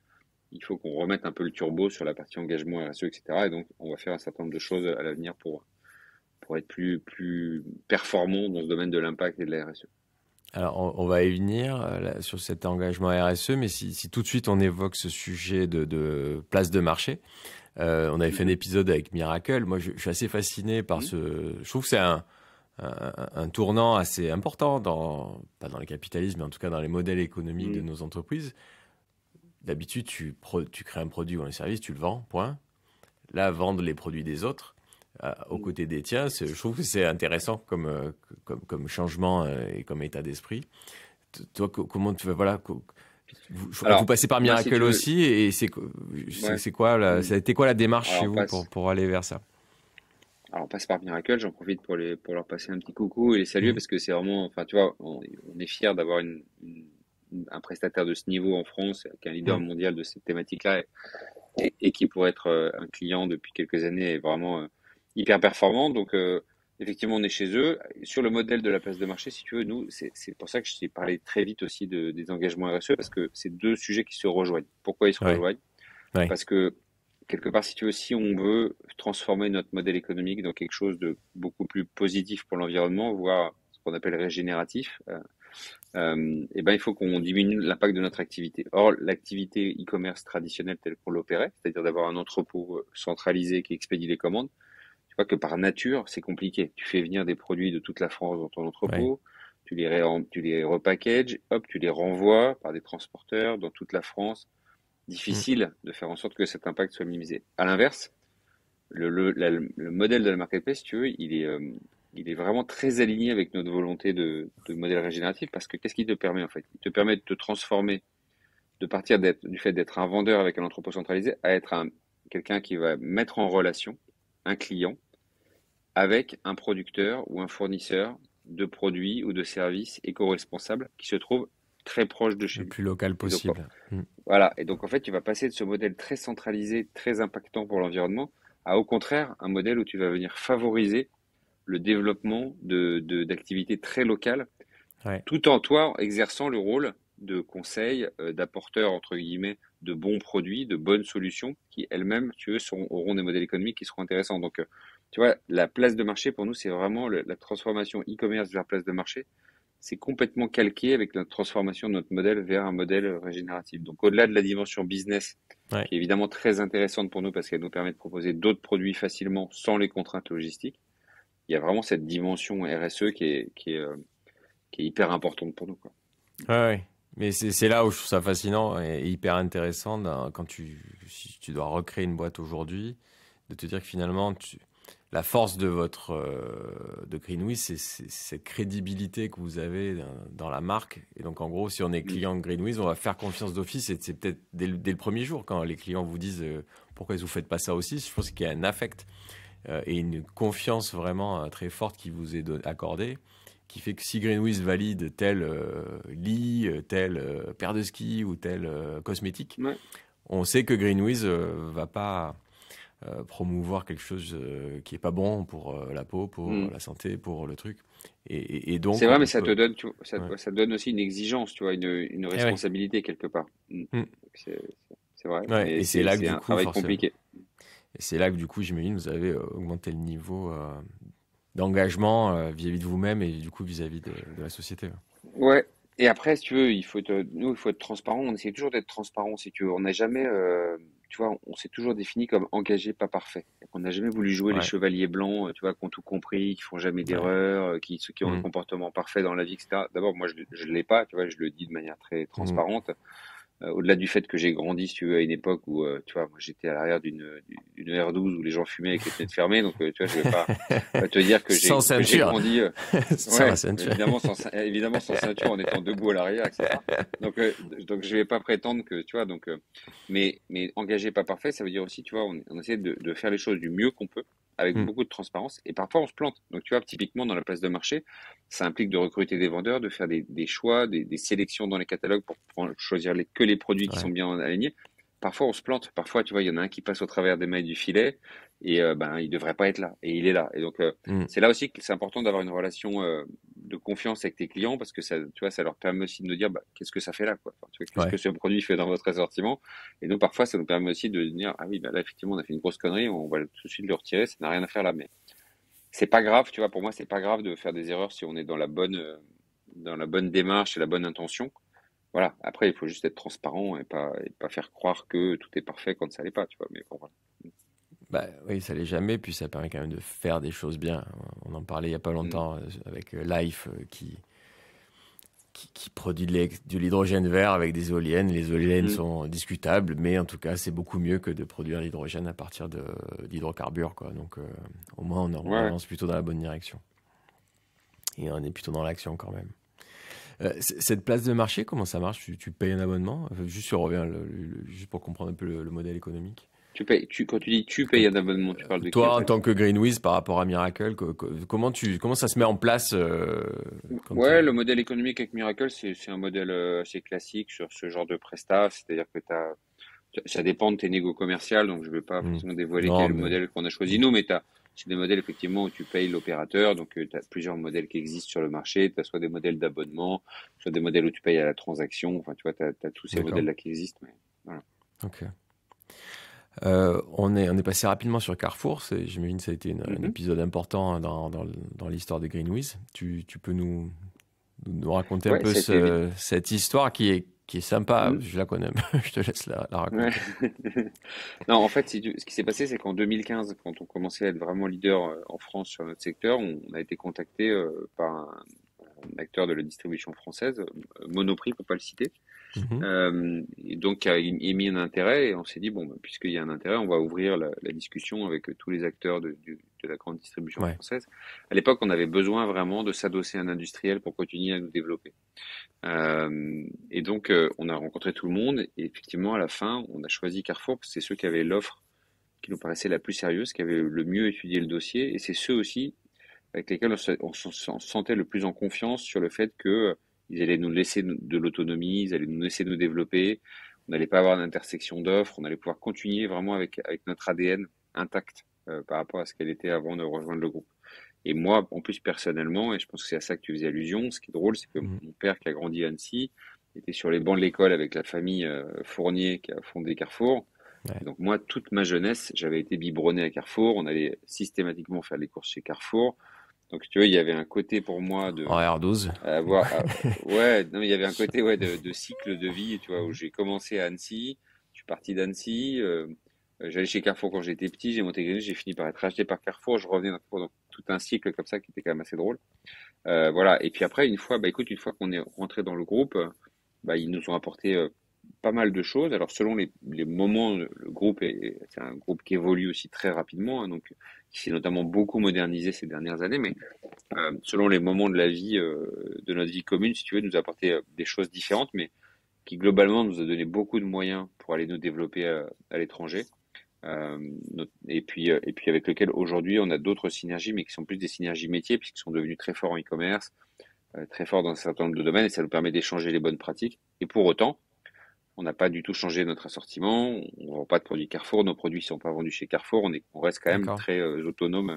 il faut qu'on remette un peu le turbo sur la partie engagement RSE, etc. Et donc, on va faire un certain nombre de choses à l'avenir pour être plus performant dans ce domaine de l'impact et de la RSE. Alors, on va y venir là, sur cet engagement RSE, mais si tout de suite on évoque ce sujet de place de marché, on avait fait un épisode avec Miracle. Moi, je suis assez fasciné par je trouve que c'est un tournant assez important, pas dans le capitalisme, mais en tout cas dans les modèles économiques de nos entreprises. D'habitude, tu crées un produit ou un service, tu le vends, point. Là, vendre les produits des autres aux côtés des tiens, je trouve que c'est intéressant comme changement et comme état d'esprit. Toi, comment tu fais, voilà, vous passez par Moi, si Miracle tu veux, aussi, et c'est quoi ça a été quoi la démarche alors chez vous pour aller vers ça? on passe par Miracle, j'en profite pour leur passer un petit coucou et les saluer Mhm. parce que c'est vraiment, enfin, tu vois, on est fiers d'avoir un prestataire de ce niveau en France, qui est un leader Mhm. mondial de cette thématique-là et qui pourrait être un client depuis quelques années est vraiment hyper performant. Donc effectivement, on est chez eux. Sur le modèle de la place de marché, si tu veux, nous, c'est pour ça que je t'ai parlé très vite aussi des engagements RSE, parce que c'est deux sujets qui se rejoignent. Pourquoi ils se Ouais, rejoignent? ouais. Parce que quelque part, si tu veux, si on veut transformer notre modèle économique dans quelque chose de beaucoup plus positif pour l'environnement, voire ce qu'on appelle régénératif, et ben, il faut qu'on diminue l'impact de notre activité. Or, l'activité e-commerce traditionnelle telle qu'on l'opérait, c'est-à-dire d'avoir un entrepôt centralisé qui expédie les commandes, tu vois que par nature, c'est compliqué. Tu fais venir des produits de toute la France dans ton Ouais. entrepôt, tu les repackages, hop, tu les renvoies par des transporteurs dans toute la France. Mhm. Difficile de faire en sorte que cet impact soit minimisé. À l'inverse, le modèle de la marketplace, si tu veux, il est vraiment très aligné avec notre volonté de modèle régénératif parce que qu'est-ce qu'il te permet en fait? Il te permet de te transformer, de partir du fait d'être un vendeur avec un entrepôt centralisé à être quelqu'un qui va mettre en relation un client avec un producteur ou un fournisseur de produits ou de services éco-responsables qui se trouve très proche de chez Le lui. plus local Et donc, possible. Mhm. voilà. Et donc, en fait, tu vas passer de ce modèle très centralisé, très impactant pour l'environnement, à au contraire un modèle où tu vas venir favoriser le développement d'activités très locales, Ouais. tout en toi exerçant le rôle de conseil, d'apporteur, entre guillemets, de bons produits, de bonnes solutions, qui elles-mêmes, tu veux, auront des modèles économiques qui seront intéressants. Donc, tu vois, la place de marché, pour nous, c'est vraiment la transformation e-commerce vers place de marché. C'est complètement calqué avec la transformation de notre modèle vers un modèle régénératif. Donc, au-delà de la dimension business, Ouais. qui est évidemment très intéressante pour nous parce qu'elle nous permet de proposer d'autres produits facilement sans les contraintes logistiques, il y a vraiment cette dimension RSE qui est hyper importante pour nous, quoi. Ouais, ouais. Mais c'est là où je trouve ça fascinant et hyper intéressant quand si tu dois recréer une boîte aujourd'hui, de te dire que finalement, la force de Greenwich, c'est cette crédibilité que vous avez dans la marque. Et donc, en gros, si on est Mm. client de Greenwich, on va faire confiance d'office. Et c'est peut-être dès le premier jour, quand les clients vous disent pourquoi vous ne faites pas ça aussi, je pense qu'il y a un affect et une confiance vraiment très forte qui vous est accordée, qui fait que si Greenwich valide tel lit, telle paire de ski ou tel cosmétique, Ouais. on sait que Greenwich va pas promouvoir quelque chose qui est pas bon pour la peau, pour Mm. la santé, pour le truc. Et C'est donc, vrai, mais on ça te peut... donne, Ouais. ça donne aussi une exigence, tu vois, une Eh ouais. responsabilité quelque part. Mm. Mm. C'est, c'est vrai, Ouais. mais Et c'est là que c'est du un coup, travail forcément... compliqué. Et c'est là que du coup, j'imagine, vous avez augmenté le niveau d'engagement vis-à-vis de vous-même et du coup vis-à-vis de la société. Ouais. Et après, si tu veux, il faut être transparent. On essaie toujours d'être transparent, si tu veux. On n'a jamais, tu vois, on s'est toujours défini comme engagé, pas parfait. On n'a jamais voulu jouer les Ouais, chevaliers blancs, tu vois, qui ont tout compris, qui font jamais ouais. d'erreur, ceux qui ont un Mm, comportement parfait dans la vie, etc. D'abord, moi, je l'ai pas, tu vois, je le dis de manière très mm. transparente. Au-delà du fait que j'ai grandi, si tu veux, à une époque où, tu vois, moi, j'étais à l'arrière d'une R12 où les gens fumaient avec les fenêtres fermées, donc, tu vois, je vais pas te dire Sans que j'ai ceinture. grandi, Sans la ouais, ceinture. évidemment sans ceinture en étant debout à l'arrière, etc. Donc je vais pas prétendre que, tu vois, mais engagé pas parfait, ça veut dire aussi, tu vois, on essaie de faire les choses du mieux qu'on peut, avec Mm, beaucoup de transparence, et parfois on se plante. Donc tu vois, typiquement dans la place de marché, ça implique de recruter des vendeurs, de faire des choix, des sélections dans les catalogues pour choisir que les produits qui sont ouais. bien alignés. Parfois on se plante, parfois tu vois, il y en a un qui passe au travers des mailles du filet, et ben il devrait pas être là, et il est là. Et donc Mm, c'est là aussi que c'est important d'avoir une relation de confiance avec tes clients parce que ça, tu vois, ça leur permet aussi de nous dire bah, qu'est-ce que ça fait là, quoi. Enfin, tu vois, qu'est-ce que ouais. ce produit fait dans votre assortiment. Et nous, parfois, ça nous permet aussi de dire ah oui, bah là, effectivement, on a fait une grosse connerie, on va tout de suite le retirer, ça n'a rien à faire là. Mais c'est pas grave, tu vois, pour moi, c'est pas grave de faire des erreurs si on est dans la bonne démarche et la bonne intention. Voilà. Après, il faut juste être transparent et pas faire croire que tout est parfait quand ça l'est pas, tu vois. Mais bon, voilà. Bah, oui, ça l'est jamais, puis ça permet quand même de faire des choses bien. On en parlait il n'y a pas Mm. longtemps avec Life qui produit de l'hydrogène vert avec des éoliennes. Les éoliennes Mm. sont discutables, mais en tout cas, c'est beaucoup mieux que de produire l'hydrogène à partir d'hydrocarbures, quoi. Donc, au moins, on Ouais, ouais. avance plutôt dans la bonne direction. Et on est plutôt dans l'action quand même. Cette place de marché, comment ça marche? Tu payes un abonnement? Juste, je reviens, juste pour comprendre un peu le modèle économique. Quand tu dis tu payes Quand, un abonnement, tu parles de qui en toi, en fait? tant que Greenwiz, par rapport à Miracle, comment ça se met en place quand, Ouais, le modèle économique avec Miracle, c'est un modèle assez classique sur ce genre de prestat, c'est-à-dire que ça dépend de tes négos commerciales, donc je vais pas Hmm. forcément dévoiler quel Non, est le mais modèle qu'on a choisi nous, mais c'est des modèles effectivement où tu payes l'opérateur, donc tu as plusieurs modèles qui existent sur le marché, tu as soit des modèles d'abonnement, soit des modèles où tu payes à la transaction, enfin tu vois, tu as tous ces d'accord. modèles-là qui existent, mais voilà. Ok. On est passé rapidement sur Carrefour. J'imagine que ça a été un Mhm. épisode important dans l'histoire de Greenwiz. Tu peux nous raconter un Ouais, peu ça a été vite. cette histoire qui est sympa. Mhm. Je la connais. Je te laisse la Ouais. raconter. Non, en fait, ce qui s'est passé, c'est qu'en 2015, quand on commençait à être vraiment leader en France sur notre secteur, on a été contacté par un acteur de la distribution française, Monoprix pour pas le citer, Mhm. et donc a émis un intérêt et on s'est dit bon, bah, puisqu'il y a un intérêt, on va ouvrir la discussion avec tous les acteurs de la grande distribution Ouais, française. À l'époque, on avait besoin vraiment de s'adosser à un industriel pour continuer à nous développer. Et donc, on a rencontré tout le monde et effectivement, à la fin, on a choisi Carrefour parce que c'est ceux qui avaient l'offre qui nous paraissait la plus sérieuse, qui avaient le mieux étudié le dossier et c'est ceux aussi avec lesquels on se sentait le plus en confiance sur le fait que ils allaient nous laisser de l'autonomie, ils allaient nous laisser nous développer, on n'allait pas avoir d'intersection d'offres, on allait pouvoir continuer vraiment avec notre ADN intact par rapport à ce qu'elle était avant de rejoindre le groupe. Et moi, en plus personnellement, et je pense que c'est à ça que tu faisais allusion, ce qui est drôle, c'est que Mhm. mon père qui a grandi à Annecy était sur les bancs de l'école avec la famille Fournier qui a fondé Carrefour. Ouais. Et donc moi, toute ma jeunesse, j'avais été biberonné à Carrefour. On allait systématiquement faire les courses chez Carrefour. Donc si tu vois, il y avait un côté pour moi En R12. avoir, ouais, non, mais il y avait un côté ouais de cycle de vie, tu vois, où j'ai commencé à Annecy, je suis parti d'Annecy, j'allais chez Carrefour quand j'étais petit, j'ai monté Greenwich, j'ai fini par être racheté par Carrefour, je revenais dans Carrefour, donc tout un cycle comme ça qui était quand même assez drôle. Voilà. Et puis après, une fois qu'on est rentré dans le groupe, bah, ils nous ont apporté pas mal de choses. Alors selon les moments, le groupe c'est un groupe qui évolue aussi très rapidement, hein, donc qui s'est notamment beaucoup modernisé ces dernières années. Mais selon les moments de la vie, de notre vie commune, si tu veux, nous a apporté des choses différentes, mais qui globalement nous a donné beaucoup de moyens pour aller nous développer à l'étranger. Euh, et puis avec lequel aujourd'hui on a d'autres synergies, mais qui sont plus des synergies métiers, puisqu'ils sont devenus très forts en e-commerce, très forts dans un certain nombre de domaines, et ça nous permet d'échanger les bonnes pratiques. Et pour autant, on n'a pas du tout changé notre assortiment, on ne vend pas de produits Carrefour, nos produits ne sont pas vendus chez Carrefour, on reste quand même D'accord. très autonome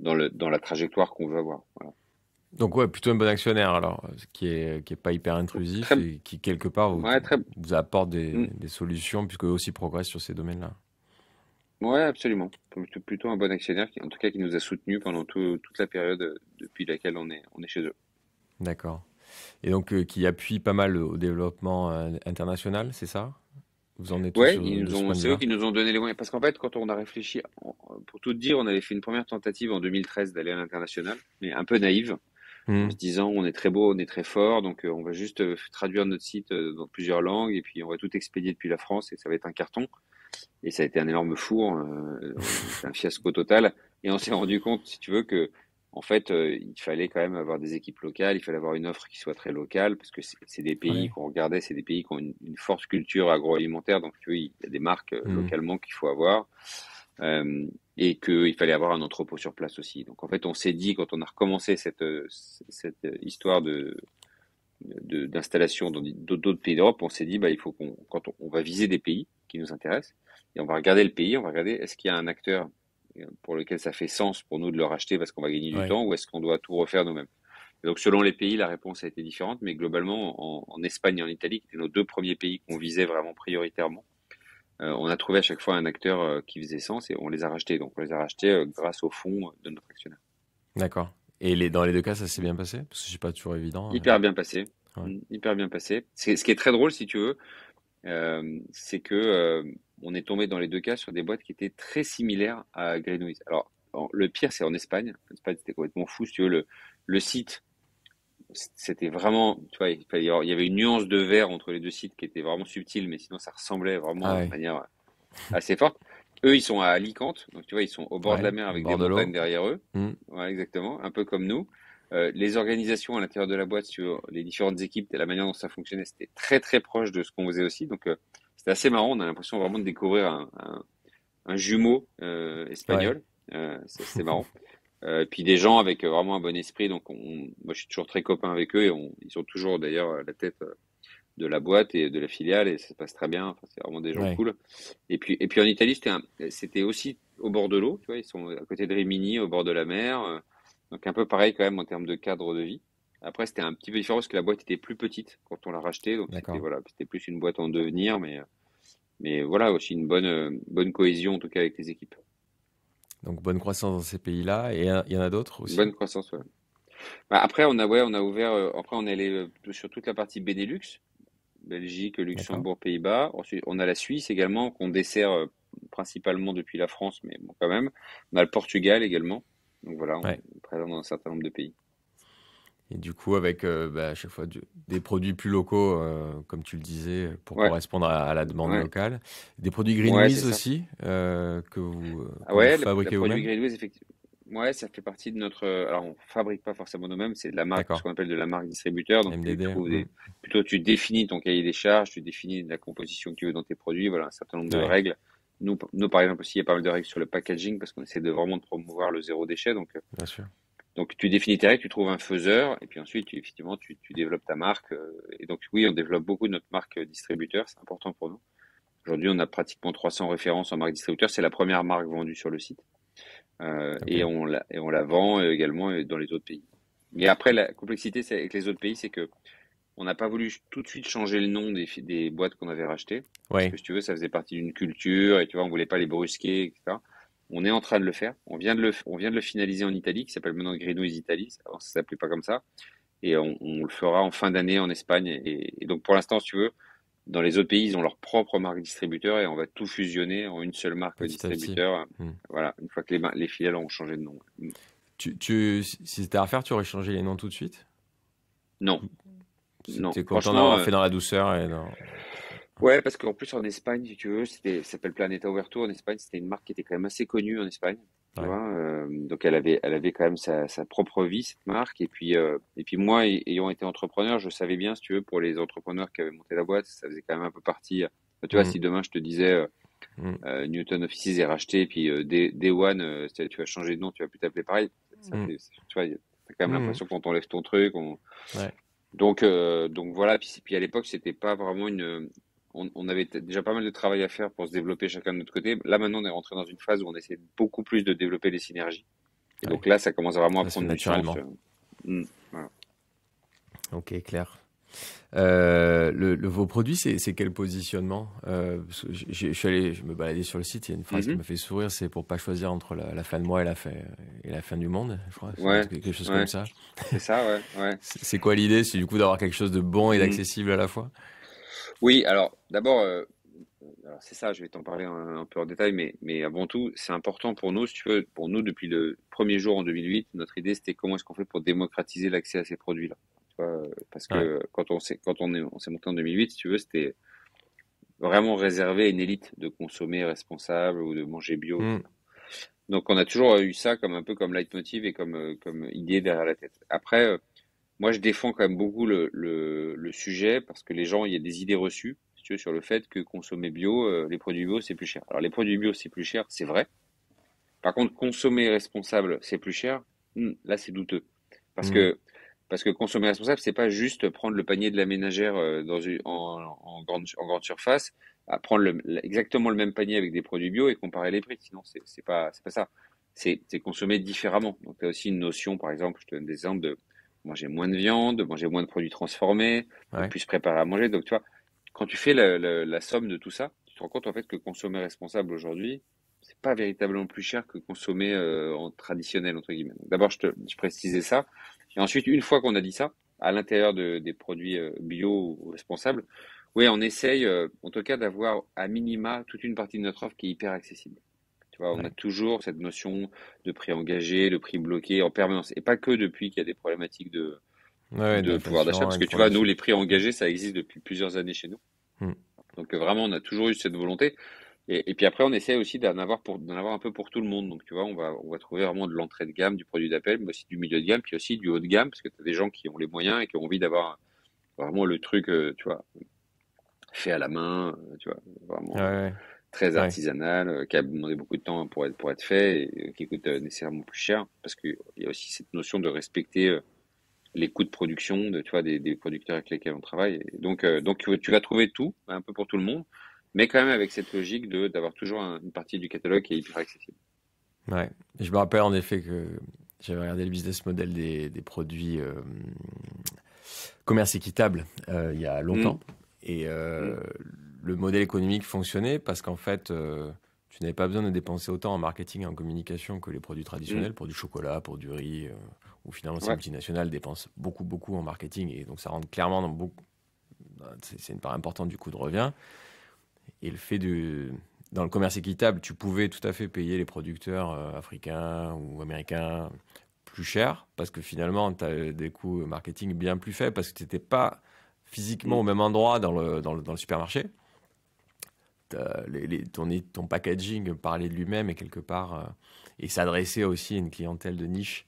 dans la trajectoire qu'on veut avoir. Voilà. Donc ouais, plutôt un bon actionnaire alors, ce qui est pas hyper intrusif Très, et qui quelque part ouais, très, vous apporte mm, des solutions puisque eux aussi progressent sur ces domaines-là. ouais, absolument. Plutôt un bon actionnaire en tout cas, qui nous a soutenus pendant toute la période depuis laquelle on est chez eux. D'accord. Et donc qui appuie pas mal au développement international, c'est ça? Vous en êtes tous Ouais, de ce point de c'est eux vue-là? qui nous ont donné les moyens. Parce qu'en fait, quand on a réfléchi, pour tout te dire, on avait fait une première tentative en 2013 d'aller à l'international, mais un peu naïve, en Hmm. se disant on est très beau, on est très fort, donc on va juste traduire notre site dans plusieurs langues et puis on va tout expédier depuis la France et ça va être un carton. Et ça a été un énorme four, c'est un fiasco total. Et on s'est rendu compte, si tu veux, que en fait, il fallait quand même avoir des équipes locales, il fallait avoir une offre qui soit très locale, parce que c'est des pays Ouais. qu'on regardait, c'est des pays qui ont une forte culture agroalimentaire, donc tu vois, il y a des marques Hmm. localement qu'il faut avoir, euh, et qu'il fallait avoir un entrepôt sur place aussi. Donc en fait, on s'est dit, quand on a recommencé cette histoire d'installation dans d'autres pays d'Europe, on s'est dit, bah, il faut quand on va viser des pays qui nous intéressent, et on va regarder le pays, on va regarder est-ce qu'il y a un acteur pour lequel ça fait sens pour nous de le racheter parce qu'on va gagner du Ouais. temps, ou est-ce qu'on doit tout refaire nous-mêmes. Et donc selon les pays, la réponse a été différente, mais globalement, en Espagne et en Italie, qui étaient nos deux premiers pays qu'on visait vraiment prioritairement, on a trouvé à chaque fois un acteur qui faisait sens et on les a rachetés. Donc on les a rachetés grâce au fonds de notre actionnaire. D'accord. Et dans les deux cas, ça s'est bien passé? Parce que c'est pas toujours évident. Hyper bien passé. Ouais. Hyper bien passé. Ce qui est très drôle, si tu veux, c'est que on est tombé dans les deux cas sur des boîtes qui étay très similaires à Greenwiz. Alors, le pire, c'est en Espagne. En Espagne, c'était complètement fou. Si tu veux, le site, c'était vraiment, tu vois, il y avait une nuance de vert entre les deux sites qui était vraiment subtile, mais sinon, ça ressemblait Ah vraiment de ouais. manière assez forte. Eux, ils sont à Alicante, donc tu vois, ils sont au bord de Ouais. la mer avec des Bord de montagnes l'eau. derrière eux. Hmm. Ouais, exactement, un peu comme nous. Les organisations à l'intérieur de la boîte, sur les différentes équipes et la manière dont ça fonctionnait, c'était très très proche de ce qu'on faisait aussi. Donc c'était assez marrant. On a l'impression vraiment de découvrir un jumeau Ouais. espagnol. C'est marrant. Puis des gens avec vraiment un bon esprit. Donc moi, je suis toujours très copain avec eux et ils sont toujours d'ailleurs à la tête de la boîte et de la filiale et ça se passe très bien. Enfin, c'est vraiment des gens Ouais. cool. Et puis en Italie, c'était aussi au bord de l'eau. Tu vois, ils sont à côté de Rimini, au bord de la mer. Donc un peu pareil quand même en termes de cadre de vie. Après, c'était un petit peu différent parce que la boîte était plus petite quand on l'a rachetée. Donc c'était D'accord. voilà, c'était plus une boîte en devenir, mais voilà aussi une bonne cohésion en tout cas avec les équipes. Donc bonne croissance dans ces pays-là. Et il y en a d'autres Une aussi? bonne croissance. Ouais. Bah, après, on a ouvert. Après, on est allé sur toute la partie Benelux. Belgique, D'accord. Luxembourg, Pays-Bas. Ensuite, on a la Suisse également, qu'on dessert principalement depuis la France, mais bon, quand même. On a le Portugal également. Donc voilà, on Ouais. est présent dans un certain nombre de pays. Et du coup, avec à chaque fois des produits plus locaux, comme tu le disais, pour Ouais, correspondre à la demande ouais, locale. Des produits ouais, c'est GreenWiz ça. aussi, Ah que vous ouais, le fabriquez produit vous-même? Greenwiz, effectivement. Ouais, ça fait partie de notre. Alors, on fabrique pas forcément nous-mêmes, c'est de la marque, ce D'accord. qu'on appelle de la marque distributeur. Donc, tu MDD. trouves plutôt, tu définis ton cahier des charges, tu définis la composition que tu veux dans tes produits. Voilà, un certain nombre de Ouais, règles. Nous, par exemple, aussi, il y a pas mal de règles sur le packaging parce qu'on essaie de vraiment de promouvoir le zéro déchet. bien sûr. Donc, tu définis tes règles, tu trouves un faiseur, et puis ensuite, effectivement, tu développes ta marque. Et donc, oui, on développe beaucoup de notre marque distributeur, c'est important pour nous. Aujourd'hui, on a pratiquement 300 références en marque distributeur. C'est la première marque vendue sur le site. Ok. Et on la vend également dans les autres pays. Et après, la complexité avec les autres pays, c'est que on n'a pas voulu tout de suite changer le nom des boîtes qu'on avait rachetées, parce Ouais. que si tu veux, ça faisait partie d'une culture, et tu vois, on voulait pas les brusquer, etc. On est en train de le faire. On vient de le finaliser en Italie, qui s'appelle maintenant Greenwiz Italy. Avant, ça s'appelait pas comme ça. Et on le fera en fin d'année en Espagne. Et donc, pour l'instant, si tu veux, dans les autres pays, ils ont leur propre marque distributeur et on va tout fusionner en une seule marque Petit à petit. distributeur. Hmm. Voilà, une fois que les filiales ont changé de nom. Si c'était à refaire, tu aurais changé les noms tout de suite? Non, non, T'es content franchement, d'avoir fait dans la douceur et dans... ouais, parce qu'en plus en Espagne, si tu veux, ça s'appelle Planeta Oberto en Espagne, c'était une marque qui était quand même assez connue en Espagne, tu Ouais. vois. Donc elle avait quand même sa propre vie cette marque. Et puis moi, ayant été entrepreneur, je savais bien, si tu veux, pour les entrepreneurs qui avaient monté la boîte, ça faisait quand même un peu partie. Tu vois, Hmm. si demain je te disais Hmm. Newton Offices est racheté, et puis Day One, tu vas changer de nom, tu vas plus t'appeler pareil. Ça Hmm. fait, tu vois, t'as quand même Hmm. l'impression qu'on t'enlève ton truc. Ouais. Donc voilà. Puis à l'époque, c'était pas vraiment on avait déjà pas mal de travail à faire pour se développer chacun de notre côté. Là maintenant, on est rentré dans une phase où on essaie beaucoup plus de développer les synergies. Et Ouais. donc là, ça commence vraiment à Ça se fait prendre du sens. naturellement. Voilà. Ok, clair. Vos produits, c'est quel positionnement? Parce que je me baladais sur le site, il y a une phrase qui Mhm. m'a fait sourire, c'est pour pas choisir entre la fin de mois et la fin du monde, je crois, c'est Ouais, quelque chose comme ouais, ça. c'est ça, ouais, ouais. C'est quoi l'idée? C'est du coup d'avoir quelque chose de bon et Mhm. d'accessible à la fois? Oui, alors d'abord, alors c'est ça, je vais t'en parler un peu en détail, mais avant tout, c'est important pour nous, si tu veux, pour nous, depuis le premier jour en 2008, notre idée, c'était comment est-ce qu'on fait pour démocratiser l'accès à ces produits-là. Tu vois, parce Ouais. que on s'est monté en 2008, si tu veux, c'était vraiment réservé à une élite de consommer responsable ou de manger bio, Hmm. etc. Donc, on a toujours eu ça comme un peu comme leitmotiv et comme idée derrière la tête. Après, moi, je défends quand même beaucoup le sujet parce que les gens, il y a des idées reçues, si tu veux, sur le fait que consommer bio, les produits bio, c'est plus cher. Alors, les produits bio, c'est plus cher, c'est vrai. Par contre, consommer responsable, c'est plus cher. Là, c'est douteux. Parce Hmm. que, parce que consommer responsable, c'est pas juste prendre le panier de la ménagère en grande surface, à prendre exactement le même panier avec des produits bio et comparer les prix. Sinon, c'est pas ça. C'est consommer différemment. Donc, tu as aussi une notion, par exemple, je te donne des exemples de manger moins de viande, de manger moins de produits transformés, de Ouais. plus se préparer à manger. Donc, tu vois, quand tu fais la somme de tout ça, tu te rends compte en fait que consommer responsable aujourd'hui, c'est pas véritablement plus cher que consommer en traditionnel entre guillemets. Donc, d'abord, je précisais ça, et ensuite, une fois qu'on a dit ça, à l'intérieur des produits bio ou responsables, oui, on essaye, en tout cas, d'avoir à minima toute une partie de notre offre qui est hyper accessible. Tu vois, on a Ouais. toujours cette notion de prix engagé, de prix bloqué en permanence, et pas que depuis qu'il y a des problématiques Ouais, de pouvoir d'achat, d'inflation parce et que de tu vois, nous, progression. les prix engagés, ça existe depuis plusieurs années chez nous. Hmm. Donc vraiment, on a toujours eu cette volonté. Et puis après, on essaie aussi d'en avoir un peu pour tout le monde. Donc tu vois, on va trouver vraiment de l'entrée de gamme, du produit d'appel, mais aussi du milieu de gamme, puis aussi du haut de gamme, parce que tu as des gens qui ont les moyens et qui ont envie d'avoir vraiment le truc, tu vois, fait à la main, tu vois, Ouais, vraiment ouais, très ouais. artisanal, qui a demandé beaucoup de temps pour être fait et qui coûte nécessairement plus cher, parce qu'il y a aussi cette notion de respecter les coûts de production tu vois, des producteurs avec lesquels on travaille. Et donc tu vas trouver tout, un peu pour tout le monde, mais quand même avec cette logique d'avoir toujours une partie du catalogue qui est hyper accessible. Ouais. Et je me rappelle en effet que j'avais regardé le business model des produits commerce équitable il y a Hum, longtemps. Et hum, le modèle économique fonctionnait parce qu'en fait, tu n'avais pas besoin de dépenser autant en marketing et en communication que les produits hum. traditionnels, pour du chocolat, pour du riz, où finalement ces Ouais. multinationales dépensent beaucoup, beaucoup en marketing. Et donc ça rentre clairement dans beaucoup. C'est une part importante du coût de revient. Et le fait de. Dans le commerce équitable, tu pouvais tout à fait payer les producteurs africains ou américains plus cher parce que finalement, tu as des coûts marketing bien plus faibles parce que tu n'étais pas physiquement Hum, au même endroit dans le supermarché. Ton packaging parlait de lui-même et quelque part, et s'adressait aussi à une clientèle de niche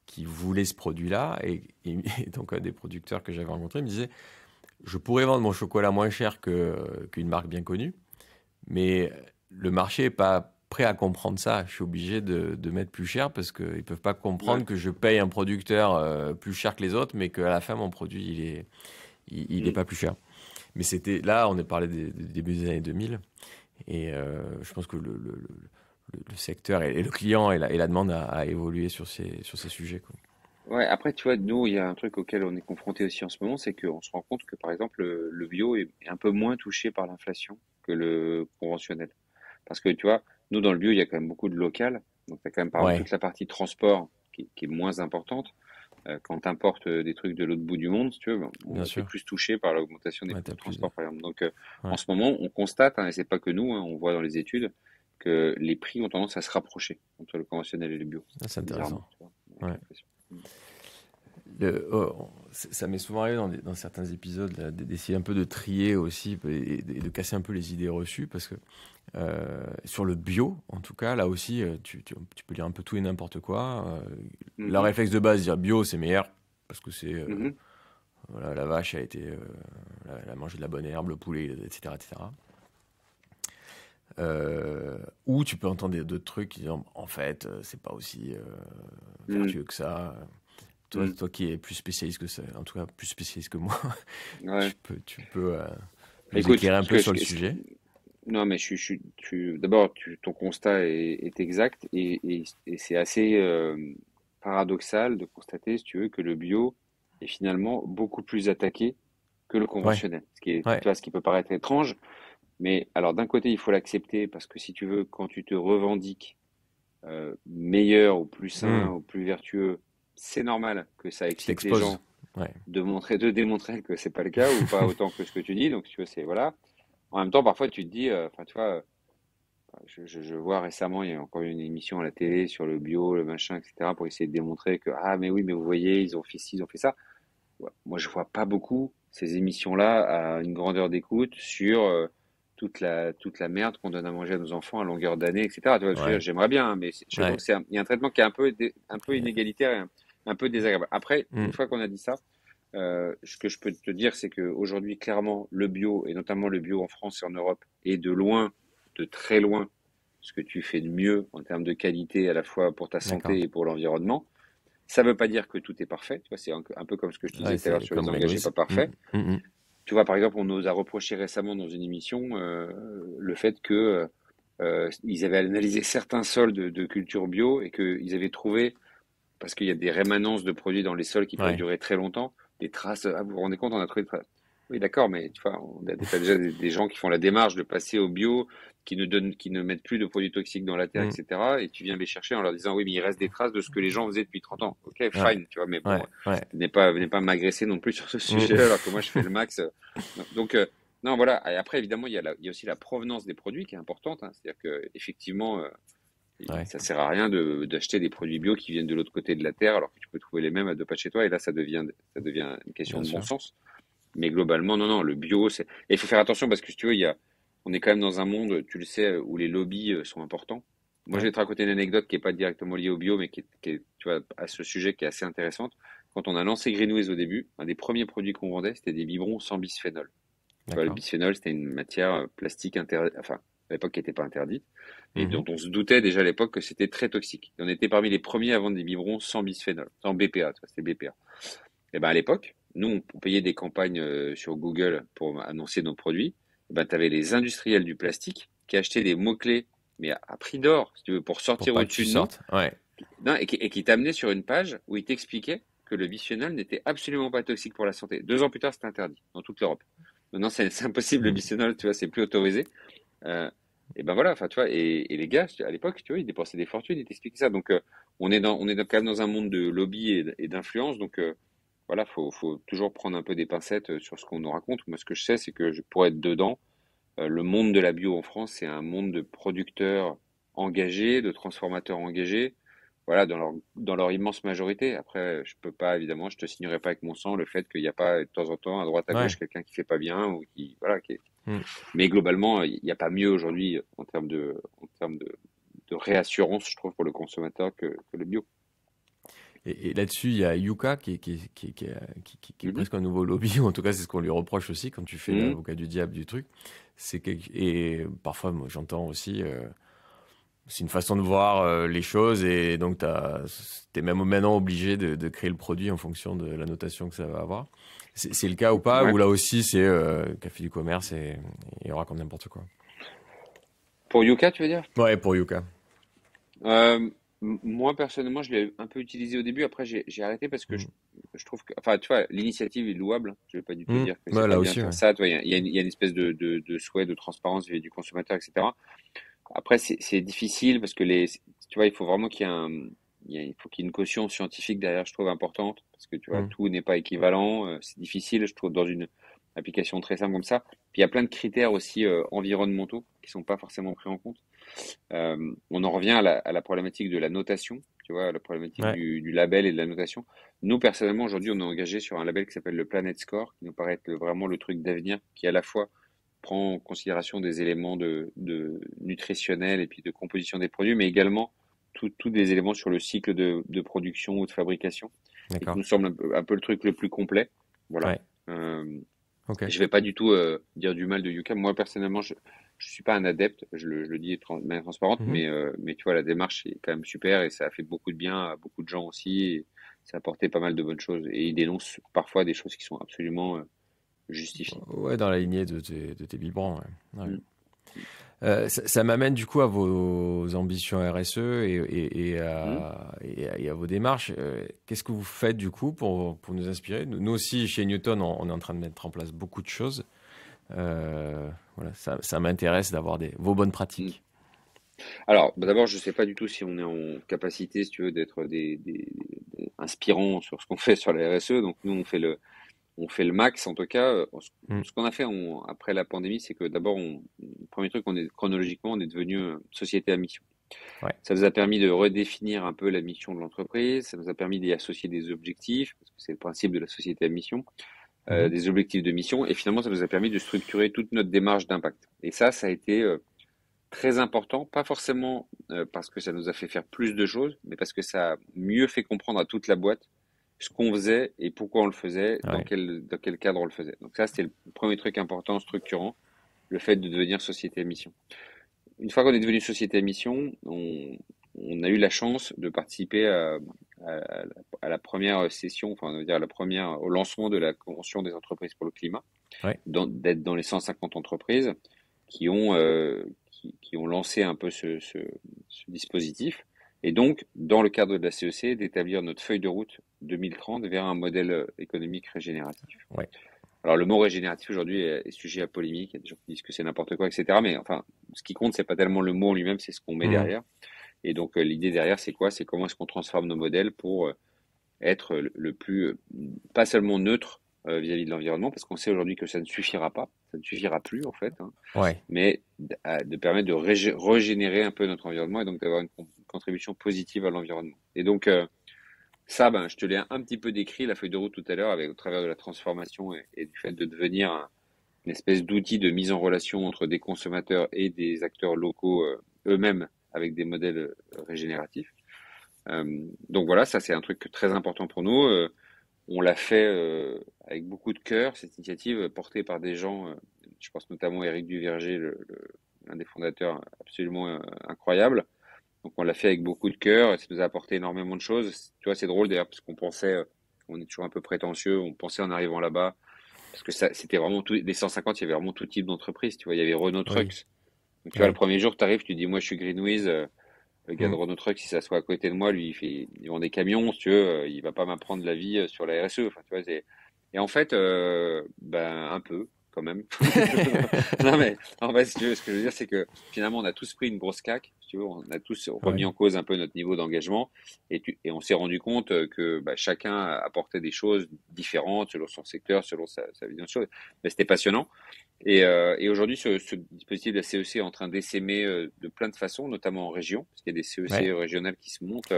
qui voulait ce produit-là. Et donc, des producteurs que j'avais rencontrés me disaient, je pourrais vendre mon chocolat moins cher qu'une marque bien connue, mais le marché n'est pas prêt à comprendre ça. Je suis obligé de mettre plus cher parce qu'ils ne peuvent pas ouais. comprendre que je paye un producteur plus cher que les autres, mais qu'à la fin, mon produit, il est Hum. pas plus cher. Mais c'était là, on est parlé des débuts des années 2000. Et je pense que le secteur et le client et la demande a évolué sur ces sujets, quoi. Ouais, après, tu vois, nous, il y a un truc auquel on est confronté aussi en ce moment, c'est qu'on se rend compte que, par exemple, le bio est un peu moins touché par l'inflation que le conventionnel. Parce que, tu vois, nous, dans le bio, il y a quand même beaucoup de local. Donc, tu as quand même, par exemple, Ouais, toute la partie transport qui est moins importante. Quand tu importes des trucs de l'autre bout du monde, si tu veux, ben, bien t'es sûr. plus touché par l'augmentation des Ouais, coûts t'as de plus de... transport, par exemple. Donc, en Ouais, ce moment, on constate, hein, et c'est pas que nous, hein, on voit dans les études, que les prix ont tendance à se rapprocher entre le conventionnel et le bio, ça, c'est intéressant. bizarrement, tu vois, avec Ouais. l'inflation. Ça m'est souvent arrivé dans certains épisodes là, d'essayer un peu de trier aussi et de casser un peu les idées reçues parce que sur le bio, en tout cas, là aussi, tu peux dire un peu tout et n'importe quoi. Le Mhm, réflexe de base, dire bio, c'est meilleur parce que c'est mhm, voilà, la vache a été, elle a mangé de la bonne herbe, le poulet, etc., etc. Ou tu peux entendre d'autres trucs qui disent en fait, c'est pas aussi mhm, vertueux que ça. mhm. Toi qui es plus spécialiste que ça, en tout cas plus spécialiste que moi, Ouais. tu peux nous Écoute, éclairer un peu sur le sujet. non, mais d'abord, ton constat est exact et c'est assez paradoxal de constater, si tu veux, que le bio est finalement beaucoup plus attaqué que le Ouais, conventionnel. Ce qui est, tu ouais. vois, ce qui peut paraître étrange, mais alors d'un côté, il faut l'accepter parce que si tu veux, quand tu te revendiques meilleur ou plus sain Hmm. ou plus vertueux, c'est normal que ça Tu excite les t'exposes. gens Ouais. de démontrer que c'est pas le cas ou pas autant que ce que tu dis. Donc, si tu veux, c'est voilà. en même temps, parfois, tu te dis, enfin, tu vois, je vois récemment, il y a encore une émission à la télé sur le bio, le machin, etc., pour essayer de démontrer que, ah, mais oui, mais vous voyez, ils ont fait ci, ils ont fait ça. Ouais, moi, je vois pas beaucoup ces émissions-là à une grandeur d'écoute sur toute la merde qu'on donne à manger à nos enfants à longueur d'année, etc. Tu vois, Ouais, j'aimerais bien, hein, mais je trouve ouais. que il y a un traitement qui est un peu inégalitaire et un peu désagréable. Après, une Mm. fois qu'on a dit ça, ce que je peux te dire, c'est qu'aujourd'hui, clairement, le bio, et notamment le bio en France et en Europe, est de loin, de très loin, ce que tu fais de mieux en termes de qualité à la fois pour ta D'accord. santé et pour l'environnement. Ça ne veut pas dire que tout est parfait. Tu vois, c'est un peu comme ce que je te disais Ouais, tout à l'heure c'est sur les comme engagés Greenwiz. pas parfaits. Tu vois, par exemple, on nous a reproché récemment dans une émission le fait que ils avaient analysé certains sols de culture bio et qu'ils avaient trouvé, parce qu'il y a des rémanences de produits dans les sols qui peuvent Ouais. durer très longtemps, des traces. Ah, vous vous rendez compte, on a trouvé des traces. Oui, d'accord, mais tu vois, t'as déjà des gens qui font la démarche de passer au bio, qui ne mettent plus de produits toxiques dans la terre, Mm. etc. Et tu viens les chercher en leur disant, oui, mais il reste des traces de ce que les gens faisaient depuis 30 ans. Ok, Ouais, fine, tu vois, mais bon, ouais, ouais. venez pas m'agresser non plus sur ce Mm. sujet-là, alors que moi, je fais le max. Donc, non, voilà. Et après, évidemment, il y a aussi la provenance des produits qui est importante, hein. C'est-à-dire que, effectivement, Ouais, ça sert à rien d'acheter des produits bio qui viennent de l'autre côté de la terre alors que tu peux trouver les mêmes à 2 pas de chez toi et là ça devient une question bien de bon sûr. sens. Mais globalement, non, non, le bio, c'est. Et il faut faire attention parce que si tu veux, on est quand même dans un monde, tu le sais, où les lobbies sont importants. Moi, je Ouais. vais te raconter une anecdote qui est pas directement liée au bio, mais qui est, tu vois, à ce sujet qui est assez intéressante. Quand on a lancé Greenways au début, un des premiers produits qu'on vendait, c'était des biberons sans bisphénol. Tu vois, le D'accord. bisphénol, c'était une matière plastique enfin, à l'époque qui n'était pas interdite, et Mhm. dont on se doutait déjà à l'époque que c'était très toxique. Et on était parmi les premiers à vendre des biberons sans bisphénol, sans BPA, tu vois, c'était BPA. Et ben à l'époque, nous, on payait des campagnes sur Google pour annoncer nos produits. Et ben, tu avais les industriels du plastique qui achetaient des mots-clés, mais à prix d'or, si tu veux, pour Pour sortir pas que tu au-dessus de nous, sortes. Ouais. non, et qui t'amenaient sur une page où ils t'expliquaient que le bisphénol n'était absolument pas toxique pour la santé. 2 ans plus tard, c'était interdit dans toute l'Europe. Maintenant, c'est impossible, le Mm. bisphénol, tu vois, c'est plus autorisé. Euh, et ben voilà, enfin, tu vois, et les gars, à l'époque, tu vois, ils dépensaient des fortunes, ils t'expliquaient ça. Donc, quand même dans un monde de lobby et d'influence. Donc, voilà, faut toujours prendre un peu des pincettes sur ce qu'on nous raconte. Moi, ce que je sais, c'est que pour être dedans, le monde de la bio en France, c'est un monde de producteurs engagés, de transformateurs engagés, voilà, dans leur immense majorité. Après, je peux pas, évidemment, je te signerai pas avec mon sang le fait qu'il n'y a pas de temps en temps, à droite, à gauche, Ouais. quelqu'un qui fait pas bien ou qui, voilà, Mm. mais globalement, il n'y a pas mieux aujourd'hui en termes de réassurance, je trouve, pour le consommateur que le bio. Et là-dessus, il y a Yuka qui est Mhm. presque un nouveau lobby, ou en tout cas, c'est ce qu'on lui reproche aussi quand tu fais Mhm. l'avocat du diable du truc. Et parfois, moi, j'entends aussi, c'est une façon de voir les choses, et donc t'es même maintenant obligé de créer le produit en fonction de la notation que ça va avoir. C'est le cas ou pas, Ouais. ou là aussi, c'est café du commerce et on raconte n'importe quoi. Pour Yuka, tu veux dire? Ouais, pour Yuka. Moi, personnellement, je l'ai un peu utilisé au début. Après, j'ai arrêté parce que je, Mm. je trouve que, enfin, tu vois, l'initiative est louable, hein. Je vais pas du tout Mm. dire que c'est Ouais, pas là bien de aussi, faire ouais. ça. Tu vois, il y a une espèce de souhait de transparence vis-à-vis du consommateur, etc. Après, c'est difficile parce que tu vois, il faut vraiment il faut qu'il y ait une caution scientifique derrière, je trouve importante, parce que tu vois, Mm. tout n'est pas équivalent. C'est difficile, je trouve, dans une application très simple comme ça. Puis il y a plein de critères aussi environnementaux qui sont pas forcément pris en compte. On en revient à la problématique de la notation, tu vois, à la problématique Ouais, du label et de la notation. Nous, personnellement, aujourd'hui, on est engagé sur un label qui s'appelle le Planet Score, qui nous paraît être vraiment le truc d'avenir, qui à la fois prend en considération des éléments de nutritionnels et puis de composition des produits, mais également tous des éléments sur le cycle de production ou de fabrication, et qui d'accord. nous semble un peu le truc le plus complet. Voilà. Ouais, Euh, ok. je vais pas du tout dire du mal de Yuka. Moi, personnellement, je suis pas un adepte, je le dis de manière transparente, Mhm. mais tu vois, la démarche est quand même super et ça a fait beaucoup de bien à beaucoup de gens aussi. Et ça a apporté pas mal de bonnes choses. Et ils dénoncent parfois des choses qui sont absolument justifiées. Ouais, dans la lignée de tes biberons. Ouais. Ouais. Mm. Ça m'amène du coup à vos ambitions RSE Mm. et à vos démarches. Qu'est-ce que vous faites du coup pour nous inspirer? Nous aussi, chez Newton, on est en train de mettre en place beaucoup de choses. Voilà, ça m'intéresse d'avoir vos bonnes Mm. pratiques. Alors, bah, d'abord, je sais pas du tout si on est en capacité, si tu veux, d'être des inspirants sur ce qu'on fait sur la RSE. Donc, nous, on fait le max. En tout cas, Mm. ce qu'on a fait après la pandémie, c'est que d'abord, le premier truc, chronologiquement, on est devenu société à mission. Ouais. Ça nous a permis de redéfinir un peu la mission de l'entreprise. Ça nous a permis d'y associer des objectifs, parce que c'est le principe de la société à mission, Mhm. des objectifs de mission. Et finalement, ça nous a permis de structurer toute notre démarche d'impact. Et ça a été très important, pas forcément parce que ça nous a fait faire plus de choses, mais parce que ça a mieux fait comprendre à toute la boîte ce qu'on faisait et pourquoi on le faisait, Ouais. dans quel cadre on le faisait. Donc ça, c'était le premier truc important, structurant, le fait de devenir société à mission. Une fois qu'on est devenu société à mission, on a eu la chance de participer à, à la première session, enfin on va dire au lancement de la Convention des entreprises pour le climat, Ouais. d'être dans les 150 entreprises qui ont, qui ont lancé un peu ce dispositif. Et donc, dans le cadre de la CEC, d'établir notre feuille de route 2030 vers un modèle économique régénératif. Ouais. Alors, le mot régénératif aujourd'hui est sujet à polémique. Il y a des gens qui disent que c'est n'importe quoi, etc. Mais enfin, ce qui compte, c'est pas tellement le mot en lui-même, c'est ce qu'on met Mhm. derrière. Et donc, l'idée derrière, c'est quoi? C'est comment est-ce qu'on transforme nos modèles pour être le plus, pas seulement neutre vis-à-vis de l'environnement, parce qu'on sait aujourd'hui que ça ne suffira pas, ça ne suffira plus en fait, hein, Ouais. mais de permettre de régénérer un peu notre environnement et donc d'avoir une contribution positive à l'environnement. Et donc ça, ben, je te l'ai un petit peu décrit, la feuille de route tout à l'heure, avec au travers de la transformation et du fait de devenir une espèce d'outil de mise en relation entre des consommateurs et des acteurs locaux eux-mêmes avec des modèles régénératifs. Donc voilà, ça c'est un truc très important pour nous. On l'a fait avec beaucoup de cœur, cette initiative portée par des gens, je pense notamment à Éric Duverger, l'un des fondateurs absolument incroyable. Donc on l'a fait avec beaucoup de cœur et ça nous a apporté énormément de choses. Tu vois, c'est drôle d'ailleurs parce qu'on pensait, on est toujours un peu prétentieux, on pensait en arrivant là-bas, parce que ça, c'était vraiment tout, les 150, il y avait vraiment tout type d'entreprise. Tu vois, il y avait Renault Oui. Trucks. Donc tu vois, le Ouais. premier jour, tu arrives, tu dis, moi je suis Greenwiz, le gars de Mm. Renault Trucks, si ça soit à côté de moi, lui, il vend des camions, si tu veux, il va pas m'apprendre la vie sur la RSE. Enfin, tu vois, et en fait, ben, un peu, quand même. Non, mais, en fait, si tu veux, ce que je veux dire, c'est que finalement, on a tous pris une grosse claque, si tu veux, on a tous remis Ouais. en cause un peu notre niveau d'engagement, et on s'est rendu compte que bah, chacun apportait des choses différentes selon son secteur, selon sa vision de choses. Mais c'était passionnant. Et aujourd'hui, ce dispositif de la CEC est en train d'essaimer de plein de façons, notamment en région, parce qu'il y a des Ouais. CEC régionales qui se montent.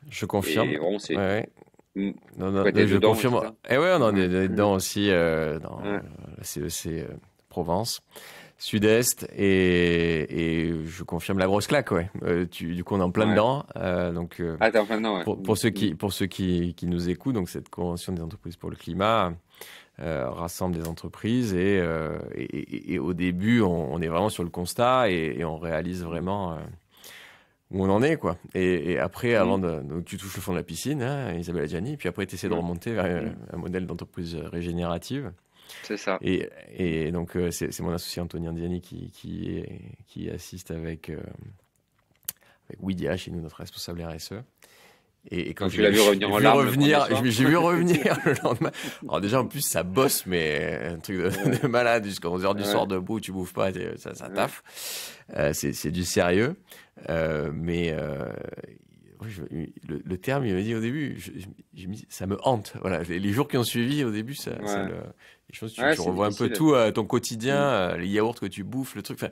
Je confirme. Et vraiment, Ouais. c'est. Ouais. Hmm. Non, non, Toi, t'es je dedans, c'est confirme. ça? Et ouais, on en est Ouais. dedans aussi dans Ouais. la CEC Provence, Sud-Est, et je confirme la grosse claque, ouais. Du coup, on est en plein Ouais. dedans. Donc, Ah, t'es en plein dedans, ouais. pour ceux qui nous écoutent, donc cette convention des entreprises pour le climat rassemble des entreprises et au début, on est vraiment sur le constat et on réalise vraiment où on en est, quoi. Et après, Hmm. donc tu touches le fond de la piscine, hein, Isabelle Adjani, puis après, tu essaies de Hmm. remonter vers Hmm. un modèle d'entreprise régénérative. C'est ça. Et donc, c'est mon associé Anthony Andiani qui assiste avec Widia, chez nous, notre responsable RSE. Et quand Donc, tu l'as vu revenir j'ai en vu larmes le premier revenir, soir? j'ai vu revenir le lendemain. Alors déjà, en plus, ça bosse, mais un truc Ouais. de malade. Jusqu'à 11 heures du Ouais. soir debout, tu bouffes pas, ça Ouais. taffe. C'est du sérieux. Mais ouais, le terme, il m'a dit au début, ça me hante. Voilà, les jours qui ont suivi, au début, Ouais. je pense que Ouais, tu c'est revois un peu difficile. tout, ton quotidien, Hmm. les yaourts que tu bouffes, le truc. Enfin,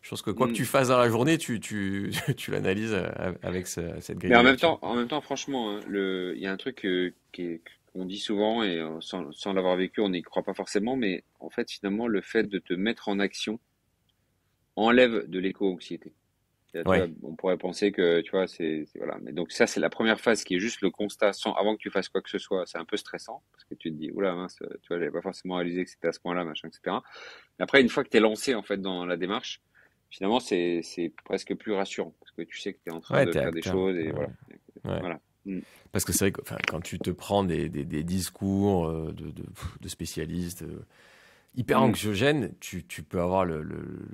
je pense que quoi que Hmm. tu fasses dans la journée, tu l'analyses avec cette grille Mais de lecture. en même temps, franchement, hein, il y a un truc qu'on dit souvent et sans l'avoir vécu, on n'y croit pas forcément, mais en fait, finalement, le fait de te mettre en action enlève de l'éco-anxiété. Tu vois, Ouais. on pourrait penser que, tu vois, voilà. Mais donc ça, c'est la première phase qui est juste le constat avant que tu fasses quoi que ce soit. C'est un peu stressant parce que tu te dis, oula, mince, tu vois, j'avais pas forcément réalisé que c'était à ce point-là, machin, etc. Mais après, une fois que tu es lancé, en fait, dans la démarche, finalement, c'est presque plus rassurant parce que tu sais que tu es en train Ouais, de t'es faire des acteur. choses et Ouais. voilà. Ouais. Voilà. Mm. Parce que c'est vrai que enfin, quand tu te prends des discours de spécialistes hyper Mm. anxiogènes, tu peux avoir le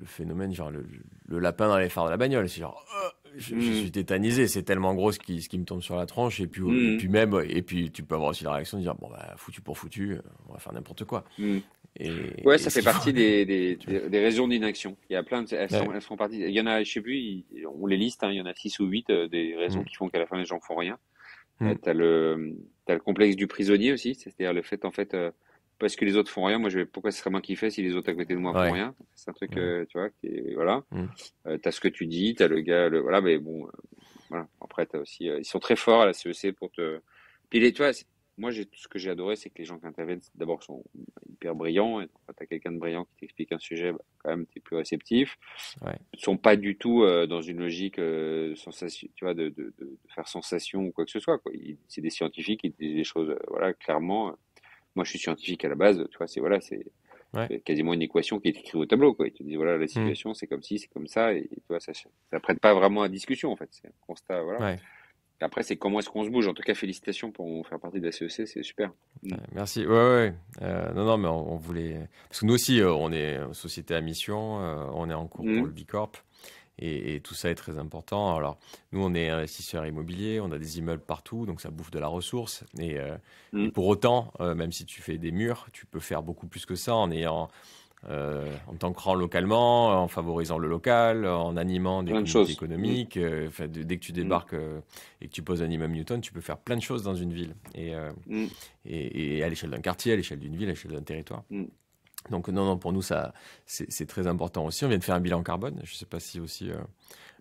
phénomène, genre le lapin dans les phares de la bagnole. C'est genre, je Mm. suis tétanisé, c'est tellement gros ce qui me tombe sur la tranche. Mm. Et puis tu peux avoir aussi la réaction de dire, bon, bah, foutu pour foutu, on va faire n'importe quoi. Mm. Ouais, ça Et ce fait qu'il faut. partie tu vois. des raisons d'inaction. Il y a plein Ouais. elles font partie. Il y en a, je sais plus, on les liste, hein, il y en a 6 ou 8 des raisons Mm, qui font qu'à la fin les gens font rien. mm, T'as le complexe du prisonnier aussi, c'est-à-dire le fait en fait parce que les autres font rien. Moi, pourquoi ce serait moi qui fais si les autres à côté de moi font Ouais. rien? C'est un truc, Ouais. tu vois, voilà. Mm. T'as ce que tu dis, t'as le gars, voilà, mais bon, voilà. Après, t'as aussi, ils sont très forts à la CEC pour te. Puis tu vois, moi, ce que j'ai adoré, c'est que les gens qui interviennent, d'abord, sont hyper brillants. Et quand t'as quelqu'un de brillant qui t'explique un sujet, bah, quand même, t'es plus réceptif. Ouais. Ils sont pas du tout dans une logique sensation, tu vois, de faire sensation ou quoi que ce soit, quoi. C'est des scientifiques, ils disent des choses, voilà, clairement. Moi, je suis scientifique à la base, tu vois, Ouais. c'est quasiment une équation qui est écrite au tableau, quoi. Ils te disent, voilà, la Mm. situation, c'est comme ci, c'est comme ça, et tu vois, ça prête pas vraiment à discussion, en fait. C'est un constat, voilà. Ouais. Et après, c'est comment est-ce qu'on se bouge. En tout cas, félicitations pour faire partie de la CEC, c'est super. Mm. Merci. Ouais, ouais. Non, non, mais on voulait. Parce que nous aussi, on est une société à mission, on est en cours pour Mm. le Bicorp. Et tout ça est très important. Alors, nous, on est investisseurs immobiliers, on a des immeubles partout, donc ça bouffe de la ressource. Et Mm. pour autant, même si tu fais des murs, tu peux faire beaucoup plus que ça en t'ancrant localement, en favorisant le local, en animant des Plein de communautés choses. Mm. économiques. Enfin, dès que tu Mm. débarques et que tu poses un immeuble Newton, tu peux faire plein de choses dans une ville. Mm. Et à l'échelle d'un quartier, à l'échelle d'une ville, à l'échelle d'un territoire. Mm. Donc non, non, pour nous, ça, c'est très important aussi. On vient de faire un bilan carbone. Je ne sais pas si aussi...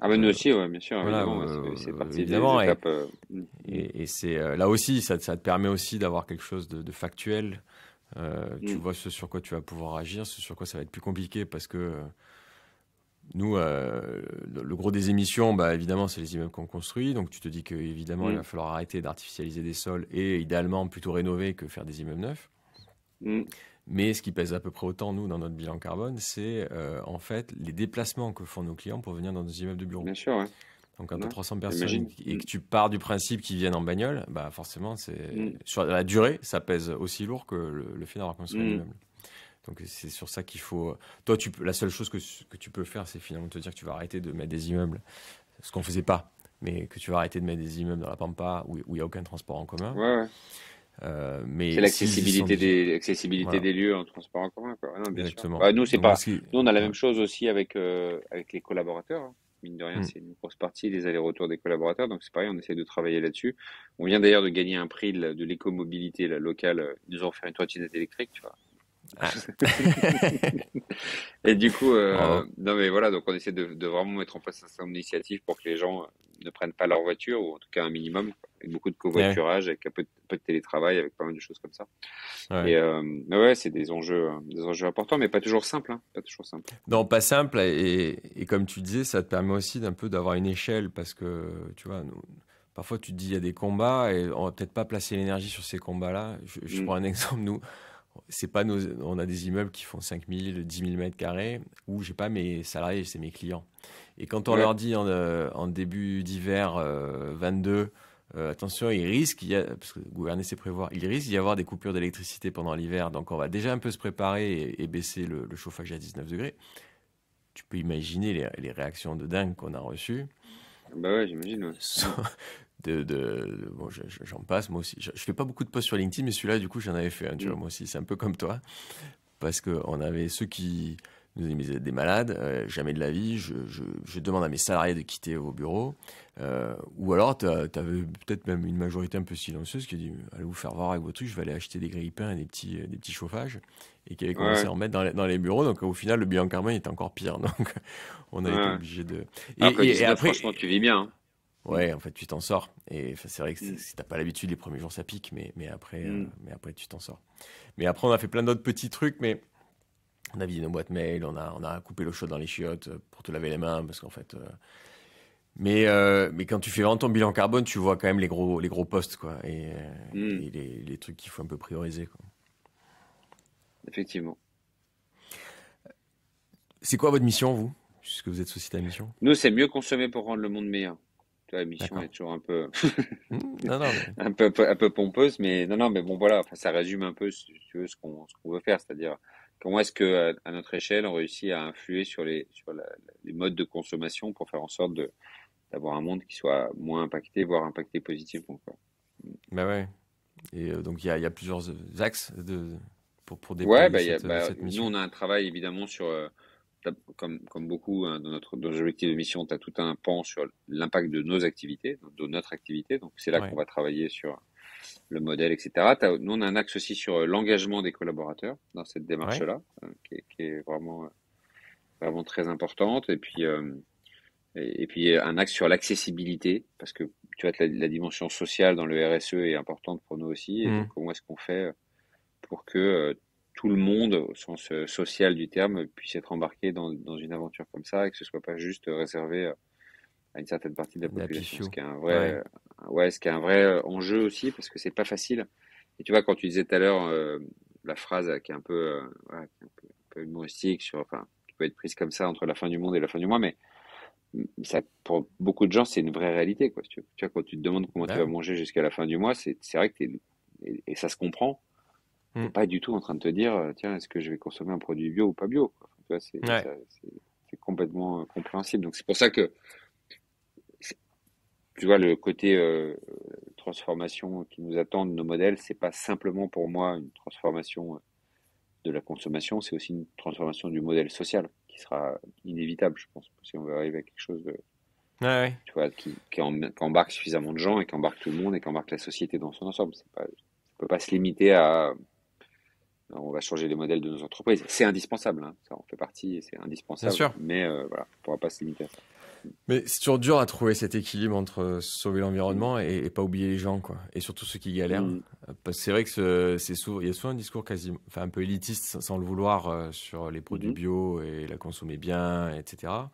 Ah ben nous euh, aussi, ouais, bien sûr, voilà, évidemment, ouais, c'est partie des évidemment. étapes. Mm. Et c'est là aussi, ça te permet aussi d'avoir quelque chose de factuel. Tu Mm. vois ce sur quoi tu vas pouvoir agir, ce sur quoi ça va être plus compliqué parce que nous, le gros des émissions, bah, évidemment, c'est les immeubles qu'on construit. Donc tu te dis qu'évidemment, il Mm. va falloir arrêter d'artificialiser des sols et idéalement plutôt rénover que faire des immeubles neufs. Mm. Mais ce qui pèse à peu près autant, nous, dans notre bilan carbone, c'est en fait les déplacements que font nos clients pour venir dans nos immeubles de bureaux. Bien sûr, ouais. Donc, quand tu as Ouais, 300 personnes j'imagine. et Mm. que tu pars du principe qu'ils viennent en bagnole, bah forcément, Mm. sur la durée, ça pèse aussi lourd que le fait d'avoir construit un Mm. immeuble. Donc, c'est sur ça qu'il faut. Toi, la seule chose que tu peux faire, c'est finalement te dire que tu vas arrêter de mettre des immeubles, ce qu'on faisait pas, mais que tu vas arrêter de mettre des immeubles dans la Pampa où il n'y a aucun transport en commun. Ouais, ouais. C'est Mais s'ils y sont. l'accessibilité Voilà, des lieux en transport en commun, quoi. Ouais, non, bien sûr. exactement. Bah, nous, c'est Donc, moi, pas, nous, on a la même chose aussi avec les collaborateurs, hein. Mine de rien, Hmm. c'est une grosse partie des allers-retours des collaborateurs. Donc, c'est pareil, on essaie de travailler là-dessus. On vient d'ailleurs de gagner un prix de l'écomobilité locale. Ils nous ont offert une trottinette électrique, tu vois. Ah. Et du coup, Bravo. non mais voilà, donc on essaie de vraiment mettre en place un certain nombre d'initiatives pour que les gens ne prennent pas leur voiture, ou en tout cas un minimum, quoi. Avec beaucoup de Ouais, covoiturage, avec un peu de télétravail, avec pas mal de choses comme ça. ouais. Et mais ouais, c'est des enjeux importants, mais pas toujours simples, hein, pas toujours simples. Non, pas simple. Et comme tu disais, ça te permet aussi d'un peu d'avoir une échelle parce que, tu vois, parfois tu te dis il y a des combats et on va peut-être pas placer l'énergie sur ces combats-là. Je Mm. prends un exemple, nous, c'est pas on a des immeubles qui font 5000, 10 000 mètres carrés où j'ai pas mes salariés, c'est mes clients. Et quand on Ouais, leur dit en début d'hiver 22, attention, parce que gouverner c'est prévoir, il risque d'y avoir des coupures d'électricité pendant l'hiver, donc on va déjà un peu se préparer et baisser le chauffage à 19 degrés. Tu peux imaginer les réactions de dingue qu'on a reçues. bah ouais, j'imagine. Ouais. Mm. Bon, j'en passe, moi aussi. Je fais pas beaucoup de posts sur LinkedIn, mais celui-là, du coup, j'en avais fait un, tu vois, Mm. moi aussi. C'est un peu comme toi, parce qu'on avait ceux qui nous disaient, mais vous êtes des malades, jamais de la vie, je demande à mes salariés de quitter vos bureaux. Ou alors, tu avais peut-être même une majorité un peu silencieuse qui a dit, allez vous faire voir avec vos trucs, je vais aller acheter des grille-pains et des petits chauffages, et qui avait commencé Ouais, à en mettre dans les bureaux. Donc, au final, le bilan carbone était encore pire. Donc, on a ouais, été ouais. obligé de... Alors que Et 19, après, franchement, tu vis bien, hein. Mm. ouais, en fait, tu t'en sors. Et enfin, c'est vrai que Mm. si t'as pas l'habitude, les premiers jours, ça pique, Mm. mais après, tu t'en sors. Mais après, on a fait plein d'autres petits trucs, mais on a vidé nos boîtes mail, on a coupé l'eau chaude dans les chiottes pour te laver les mains, parce qu'en fait. Mais quand tu fais vraiment ton bilan carbone, tu vois quand même les gros postes, quoi, Mm. et les trucs qu'il faut un peu prioriser, quoi. Effectivement. C'est quoi votre mission, vous? Puisque vous êtes société à mission? Nous, c'est mieux consommer pour rendre le monde meilleur. Tu vois, la mission D'accord. est toujours un peu, Non, non, mais. un peu pompeuse, mais non, non, mais bon, voilà, enfin, ça résume un peu, si tu veux, ce qu'on veut faire, c'est-à-dire comment est-ce que, à notre échelle, on réussit à influer sur les modes de consommation pour faire en sorte d'avoir un monde qui soit moins impacté, voire impacté positivement, quoi. Bah ouais. Et donc, il y a plusieurs axes pour Ouais, déployer bah, cette nous, mission. on a un travail évidemment sur, comme beaucoup hein, dans nos objectifs de mission, tu as tout un pan sur l'impact de nos activités, de notre activité. Donc, c'est là qu'on Ouais. va travailler sur. le modèle, etc. Nous, on a un axe aussi sur l'engagement des collaborateurs dans cette Ouais. démarche-là, qui est vraiment, vraiment très importante. Et puis un axe sur l'accessibilité, parce que tu vois, la dimension sociale dans le RSE est importante pour nous aussi. Et donc, Mm. comment est-ce qu'on fait pour que tout le monde, au sens social du terme, puisse être embarqué dans une aventure comme ça et que ce soit pas juste réservé à une certaine partie de la La population, ce pifiou. qui est un Ouais. vrai, ouais, ce qui est un vrai enjeu aussi parce que c'est pas facile. Et tu vois, quand tu disais tout à l'heure la phrase qui est un peu, voilà, qui est un peu humoristique sur, enfin, qui peut être prise comme ça entre la fin du monde et la fin du mois, mais ça, pour beaucoup de gens, c'est une vraie réalité, quoi. Si tu vois, quand tu te demandes comment tu Bah vas oui. manger jusqu'à la fin du mois, c'est vrai que et ça se comprend. T'es Mm. pas du tout en train de te dire, tiens, est-ce que je vais consommer un produit bio ou pas bio, quoi. Enfin, tu vois, Ouais. c'est complètement compréhensible. Donc c'est pour ça que, tu vois, le côté transformation qui nous attend de nos modèles, c'est pas simplement pour moi une transformation de la consommation, c'est aussi une transformation du modèle social qui sera inévitable, je pense, si on veut arriver à quelque chose de, Ouais, ouais. tu vois, qui embarque suffisamment de gens et qui embarque tout le monde et qui embarque la société dans son ensemble. C'est pas, ça peut pas se limiter à on va changer les modèles de nos entreprises. C'est indispensable, hein, ça en fait partie, c'est Bien indispensable, sûr. mais voilà, on ne pourra pas se limiter à ça. Mais c'est toujours dur à trouver cet équilibre entre sauver l'environnement et pas oublier les gens, quoi. Et surtout ceux qui galèrent. Mm, Parce que c'est vrai que c'est souvent, il y a souvent un discours quasi, enfin un peu élitiste, sans le vouloir, sur les produits mhm. bio et la consommer bien, etc.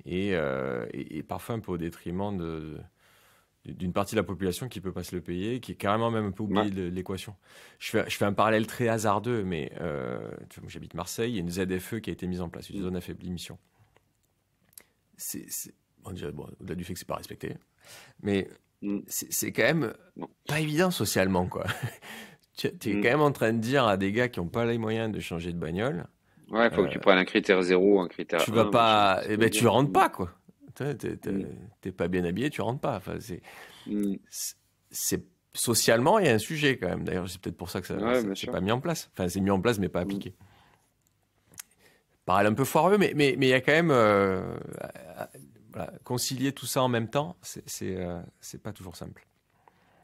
Et parfois un peu au détriment d'une partie de la population qui peut pas se le payer, qui est carrément même un peu Ouais. oubliée de l'équation. Je fais un parallèle très hasardeux, mais tu vois, moi, j'habite Marseille, il y a une ZFE qui a été mise en place, une Mm, zone à faible émission. Bon, déjà, bon, au-delà du fait que c'est pas respecté, mais mm, c'est quand même non. pas évident socialement, quoi. Tu es Mm. quand même en train de dire à des gars qui n'ont pas les moyens de changer de bagnole, Ouais, il faut que tu prennes un critère zéro, un critère tu vas un machin, pas, c'est ce eh que je ben veux tu dire. rentres Mm, pas, quoi. mm, T'es pas bien habillé, tu rentres pas. Enfin, mm. c'est socialement il y a un sujet quand même. D'ailleurs, c'est peut-être pour ça que Ouais, bien c'est sûr. pas mis en place. Enfin, c'est mis en place mais pas Mm. appliqué. Pareil un peu foireux, mais il y a quand même voilà, concilier tout ça en même temps, c'est pas toujours simple.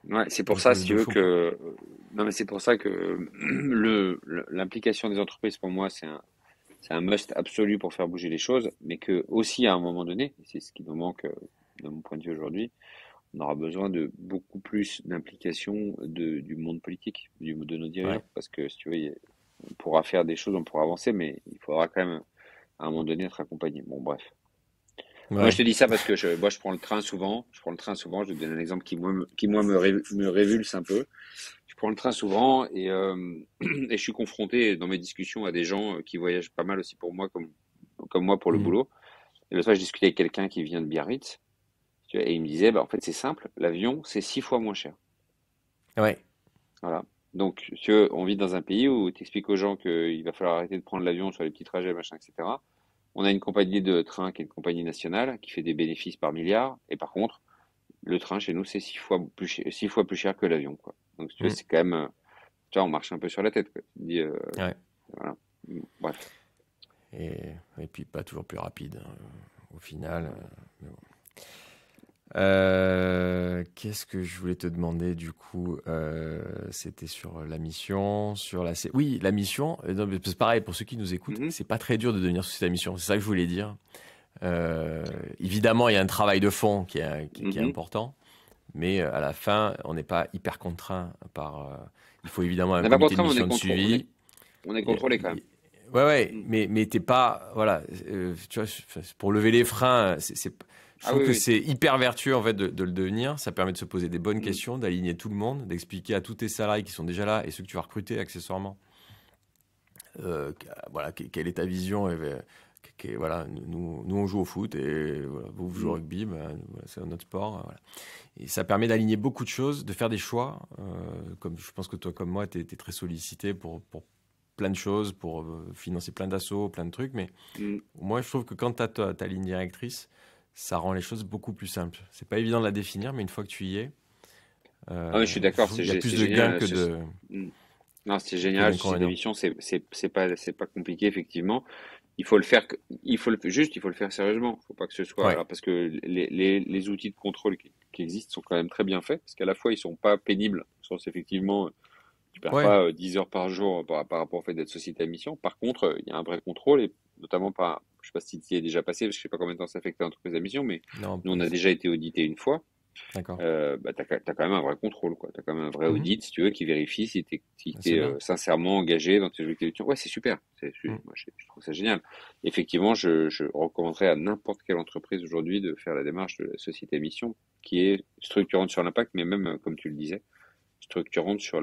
Ouais, c'est pour Donc ça, si tu de veux fond. que, non, mais c'est pour ça que l'implication des entreprises, pour moi, c'est un must absolu pour faire bouger les choses, mais que aussi à un moment donné, et c'est ce qui nous manque de mon point de vue aujourd'hui, on aura besoin de beaucoup plus d'implication du monde politique, de nos Ouais, dirigeants, parce que si tu veux, on pourra faire des choses, on pourra avancer, mais il faudra quand même à un moment donné être accompagné. Bon, bref. Moi, je ouais, te dis ça parce que moi, je prends le train souvent. Je prends le train souvent. Je vais te donner un exemple me révulse un peu. Je prends le train souvent et je suis confronté dans mes discussions à des gens qui voyagent pas mal aussi pour moi, comme moi pour le mm, boulot. Et l'autre fois, je discutais avec quelqu'un qui vient de Biarritz, tu vois, et il me disait, bah, en fait, c'est simple. L'avion, c'est 6 fois moins cher. ouais, Voilà. Donc, si tu veux, on vit dans un pays où tu expliques aux gens qu'il va falloir arrêter de prendre l'avion sur les petits trajets, machin, etc. On a une compagnie de train qui est une compagnie nationale qui fait des bénéfices par milliard. Et par contre, le train chez nous, c'est 6 fois plus cher que l'avion, quoi. Donc, si tu veux, mm, c'est quand même, tu vois, on marche un peu sur la tête, quoi. Tu te dis, ouais. voilà. Bref. Et, et puis pas toujours plus rapide, hein, au final. Mais bon. Qu'est-ce que je voulais te demander du coup? C'était sur la mission, sur oui, la mission. Non, mais c'est pareil pour ceux qui nous écoutent, Mhm, c'est pas très dur de devenir société à mission. C'est ça que je voulais dire. Évidemment, il y a un travail de fond qui est mhm. important, mais à la fin, on n'est pas hyper contraint par. Il faut évidemment On un n'est pas comité de contraint, mission de suivi. on est Il y a- contrôlé quand même. il- Ouais, ouais, Mm. mais t'es pas, voilà, tu vois, pour lever les freins, je Ah trouve oui, que oui. c'est hyper vertueux en fait de le devenir. Ça permet de se poser des bonnes Mm, questions, d'aligner tout le monde, d'expliquer à tous tes salariés qui sont déjà là et ceux que tu vas recruter accessoirement, voilà, quelle est ta vision. Voilà, nous on joue au foot et voilà, vous jouez au mm, rugby, ben, voilà, c'est notre sport. Voilà. Et ça permet d'aligner beaucoup de choses, de faire des choix. Comme je pense que toi, comme moi, tu es très sollicité pour plein de choses, pour financer plein d'assauts, plein de trucs. Mais mm. moi, je trouve que quand tu as ta ligne directrice, ça rend les choses beaucoup plus simples. C'est pas évident de la définir, mais une fois que tu y es, Ah oui, je suis je d'accord, trouve qu'il y a plus c'est de gains génial. que Mm. Non, c'est génial, ce type d'inconvénients. d'émission, c'est pas compliqué, effectivement. Il faut le faire, il faut le faire sérieusement. Faut pas que ce soit, Ouais, alors, parce que les outils de contrôle qui existent sont quand même très bien faits, parce qu'à la fois, ils sont pas pénibles, au sens effectivement, tu perds Ouais, pas 10 heures par jour par rapport au fait d'être société à mission. Par contre, il y a un vrai contrôle, et notamment par, je sais pas si tu y es déjà passé, parce que je sais pas combien de temps ça fait que tu es entreprise à mission, mais non, nous, on a déjà été audité une fois. d'accord. Bah, t'as quand même un vrai contrôle, quoi. T'as quand même un vrai Mhm. audit, si tu veux, qui vérifie si C'est t'es bien. sincèrement engagé dans tes objectifs. Ouais, c'est super. Mhm. Moi, je trouve ça génial. Effectivement, je recommanderais à n'importe quelle entreprise aujourd'hui de faire la démarche de la société à mission, qui est structurante sur l'impact, mais même, comme tu le disais, structurante sur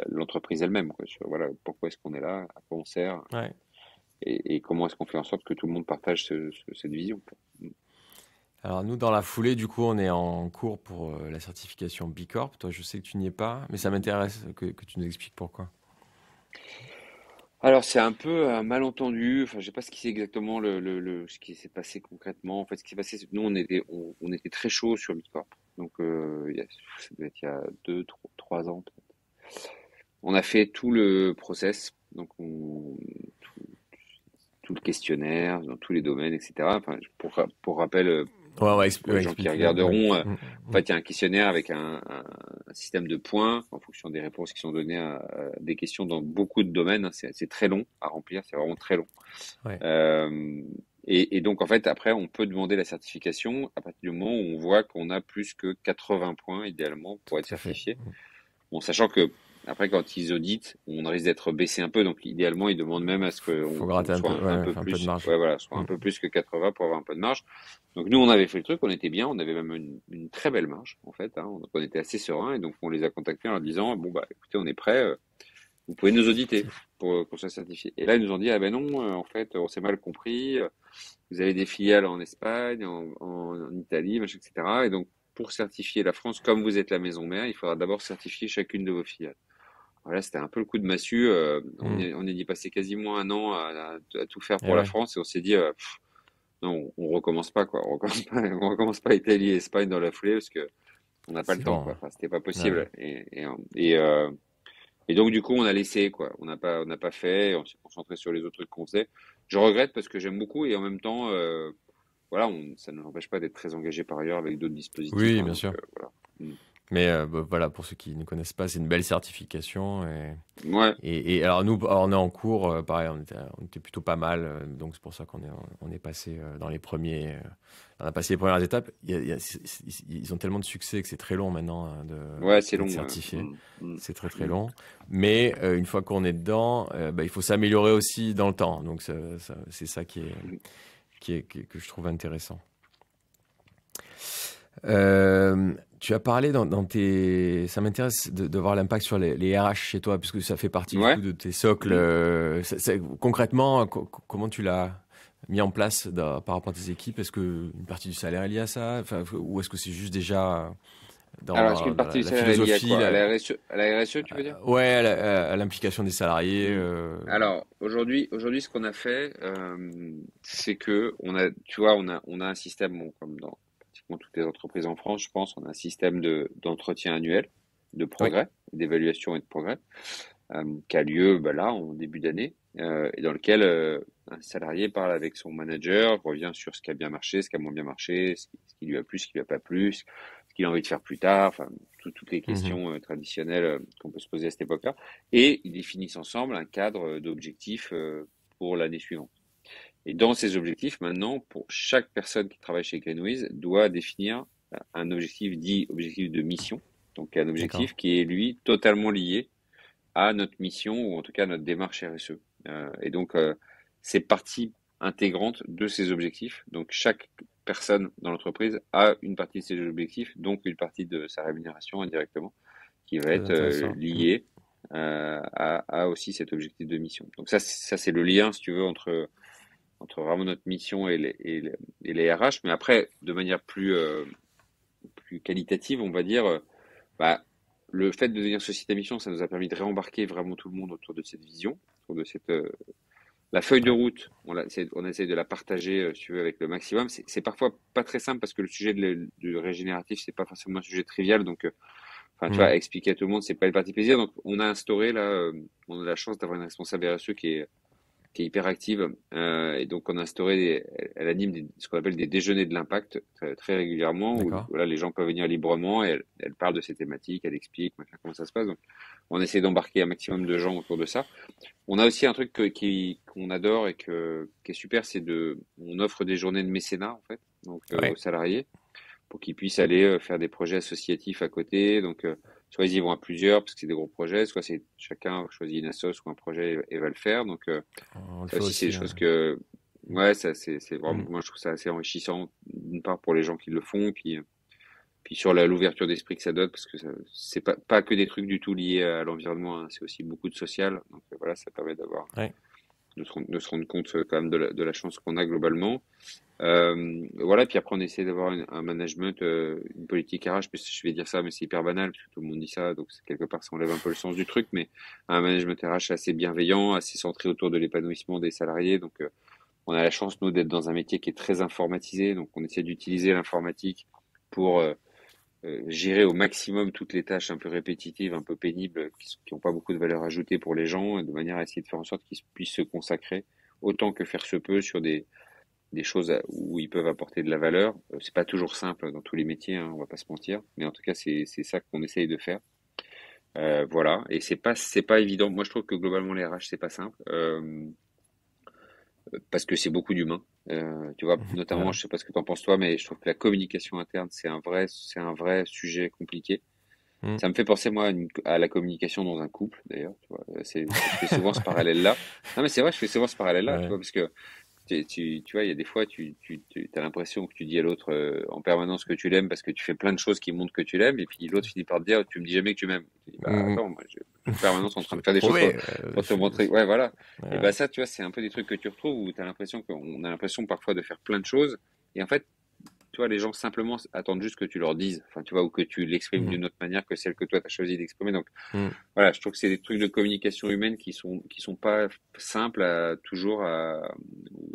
l'entreprise elle-même, quoi. Sur, voilà, pourquoi est-ce qu'on est là, à quoi on sert, Ouais. et comment est-ce qu'on fait en sorte que tout le monde partage cette vision, quoi. Alors nous, dans la foulée, du coup, on est en cours pour la certification B Corp. Toi, je sais que tu n'y es pas, mais ça m'intéresse que tu nous expliques pourquoi. Alors c'est un peu un malentendu. Enfin, je sais pas ce qui s'est exactement ce qui s'est passé concrètement. En fait, ce qui s'est passé, c'est que nous on était très chaud sur Bicorp. Donc ça devait être il y a 2, 3 ans peut-être. On a fait tout le process, donc tout le questionnaire dans tous les domaines, etc. Enfin, pour rappel, Ouais, pour les gens qui explique. Ouais. regarderont, Mhm. en Mhm. fait, il y a un questionnaire avec un système de points en fonction des réponses qui sont données à des questions dans beaucoup de domaines, hein. C'est très long à remplir, c'est vraiment très long. Ouais, Euh, et donc, en fait, après, on peut demander la certification à partir du moment où on voit qu'on a plus que 80 points, idéalement, pour être tout à fait. certifié. Bon, sachant que, après, quand ils auditent, on risque d'être baissé un peu. Donc, idéalement, ils demandent même à ce Faut qu'on gratter un peu, soit un ouais, peu un peu de plus, marge. ouais, voilà, soit un Mhm. peu plus que 80 pour avoir un peu de marge. Donc, nous, on avait fait le truc, on était bien, on avait même une très belle marge, en fait, hein. Donc, on était assez serein, et donc, on les a contactés en leur disant, bon, bah, écoutez, on est prêt, vous pouvez nous auditer pour qu'on soit certifié. Et là, ils nous ont dit, ah ben non, en fait, on s'est mal compris, vous avez des filiales en Espagne, en Italie, machin, etc. Et donc, pour certifier la France, comme vous êtes la maison mère, il faudra d'abord certifier chacune de vos filiales. Voilà, c'était un peu le coup de massue. Mhm. On y passé quasiment un an à tout faire Et pour la ouais, France, et on s'est dit, non, on recommence pas, quoi. On recommence pas, on recommence pas Italie et Espagne dans la foulée, parce que on n'a pas le c'est temps, bon. quoi. Enfin, c'était pas Ouais. possible. Et donc, du coup, on a laissé, quoi. On n'a pas fait, on s'est concentré sur les autres trucs qu'on faisait. Je regrette parce que j'aime beaucoup, et en même temps, voilà, ça ne nous empêche pas d'être très engagé par ailleurs avec d'autres dispositifs, Oui, hein. bien Donc, sûr. voilà. Mm. Mais bah, voilà, pour ceux qui ne connaissent pas, c'est une belle certification. Ouais, Et alors nous, on est en cours, pareil, on était plutôt pas mal, donc c'est pour ça on est passé dans les premiers, on a passé les premières étapes. Ils ont tellement de succès que c'est très long maintenant hein, ouais, c'est d'être long. certifié. Mm, mm, C'est très très mm. long. Mais une fois qu'on est dedans, bah, il faut s'améliorer aussi dans le temps. Donc c'est ça que je trouve intéressant. Tu as parlé dans tes. Ça m'intéresse de voir l'impact sur les RH chez toi, puisque ça fait partie du Ouais. coup de tes socles. Mm. Concrètement, comment tu l'as mis en place par rapport à tes équipes? Est-ce que une partie du salaire est liée à ça? Enfin, ou est-ce que c'est juste déjà Alors, est-ce qu'une dans partie du la salaire est liée à philosophie, quoi? À la RSE, à la RSE, tu veux dire? ouais, à l'implication des salariés? Mm. Alors, aujourd'hui, ce qu'on a fait, c'est que tu vois, on a un système, bon, comme dans pratiquement toutes les entreprises en France, je pense, on a un système d'entretien annuel, de Oui, progrès, d'évaluation et de progrès, qui a lieu, bah, là, en début d'année, et dans lequel un salarié parle avec son manager, revient sur ce qui a bien marché, ce qui a moins bien marché, ce qui lui a plu, ce qui lui a pas plu, ce qu'il a envie de faire plus tard, enfin, toutes les mhm, questions traditionnelles qu'on peut se poser à cette époque-là. Et ils définissent ensemble un cadre d'objectifs pour l'année suivante. Et dans ces objectifs, maintenant, pour chaque personne qui travaille chez Greenwiz, doit définir un objectif dit objectif de mission, donc un d'accord. objectif qui est, lui, totalement lié à notre mission, ou en tout cas à notre démarche RSE. Et donc, c'est partie intégrante de ces objectifs. Donc, chaque personne dans l'entreprise a une partie de ses objectifs, donc une partie de sa rémunération indirectement, qui va Très être intéressant. Mm. liée à aussi cet objectif de mission. Donc ça c'est le lien, si tu veux, entre vraiment notre mission et les RH. Mais après, de manière plus qualitative, on va dire, bah, le fait de devenir société à mission, ça nous a permis de réembarquer vraiment tout le monde autour de cette vision, autour de cette la feuille de Ouais. route. On essaie de la partager, si tu veux, avec le maximum. C'est parfois pas très simple parce que le sujet du régénératif, c'est pas forcément un sujet trivial. Donc, enfin, tu Mm. vois, expliquer à tout le monde, c'est pas le parti plaisir. Donc, on a instauré là, on a la chance d'avoir une responsable RSE qui est hyper active. Et donc, on a instauré, elle anime ce qu'on appelle des déjeuners de l'impact très régulièrement, où D'accord. voilà, les gens peuvent venir librement et elle parle de ces thématiques, elle explique comment ça se passe. Donc, on essaie d'embarquer un maximum de gens autour de ça. On a aussi un truc qu'on adore et qui est super, on offre des journées de mécénat, en fait, donc aux Ouais. salariés, pour qu'ils puissent aller faire des projets associatifs à côté. Donc, soit ils y vont à plusieurs parce que c'est des gros projets, soit c'est chacun choisit une assoce ou un projet et va le faire. Donc, On le ça fait aussi, c'est des aussi. choses que, ouais, ça, c'est vraiment, Mm. moi, je trouve ça assez enrichissant, d'une part pour les gens qui le font, puis sur l'ouverture d'esprit que ça donne, parce que c'est pas que des trucs du tout liés à l'environnement, hein, c'est aussi beaucoup de social. Donc, voilà, ça permet Ouais. de se rendre compte quand même de la chance qu'on a globalement. Voilà, puis après on essaie d'avoir un management, une politique RH, puis je vais dire ça, mais c'est hyper banal, parce que tout le monde dit ça, donc quelque part ça enlève un peu le sens du truc, mais un management RH assez bienveillant, assez centré autour de l'épanouissement des salariés. Donc on a la chance, nous, d'être dans un métier qui est très informatisé, donc on essaie d'utiliser l'informatique pour gérer au maximum toutes les tâches un peu répétitives, un peu pénibles, qui ont pas beaucoup de valeur ajoutée pour les gens, et de manière à essayer de faire en sorte qu'ils puissent se consacrer autant que faire se peut sur des choses où ils peuvent apporter de la valeur. C'est pas toujours simple dans tous les métiers, hein, on va pas se mentir, mais en tout cas c'est ça qu'on essaye de faire. Voilà, et c'est pas évident. Moi je trouve que globalement les RH c'est pas simple, parce que c'est beaucoup d'humains. Tu vois, notamment, Ouais. je sais pas ce que t'en penses toi, mais je trouve que la communication interne c'est un vrai sujet compliqué. Mm. Ça me fait penser moi à la communication dans un couple d'ailleurs. Tu vois, je fais souvent ce parallèle-là. Non mais c'est vrai, je fais souvent ce parallèle-là, tu Ouais. vois, parce que tu vois, il y a des fois, as l'impression que tu dis à l'autre en permanence que tu l'aimes parce que tu fais plein de choses qui montrent que tu l'aimes, et puis l'autre finit par te dire, tu me dis jamais que tu m'aimes. Tu dis, bah Mm, attends, moi, je suis en permanence en Je train de vais faire te des choses prouver. pour te montrer. Ouais, voilà. Et Ouais. bah ça, tu vois, c'est un peu des trucs que tu retrouves où t'as l'impression qu'on a l'impression parfois de faire plein de choses, et en fait, tu vois, les gens simplement attendent juste que tu leur dises, enfin, tu vois, ou que tu l'exprimes Mm. d'une autre manière que celle que toi t'as choisi d'exprimer. Donc Mm. voilà, je trouve que c'est des trucs de communication humaine qui sont pas simples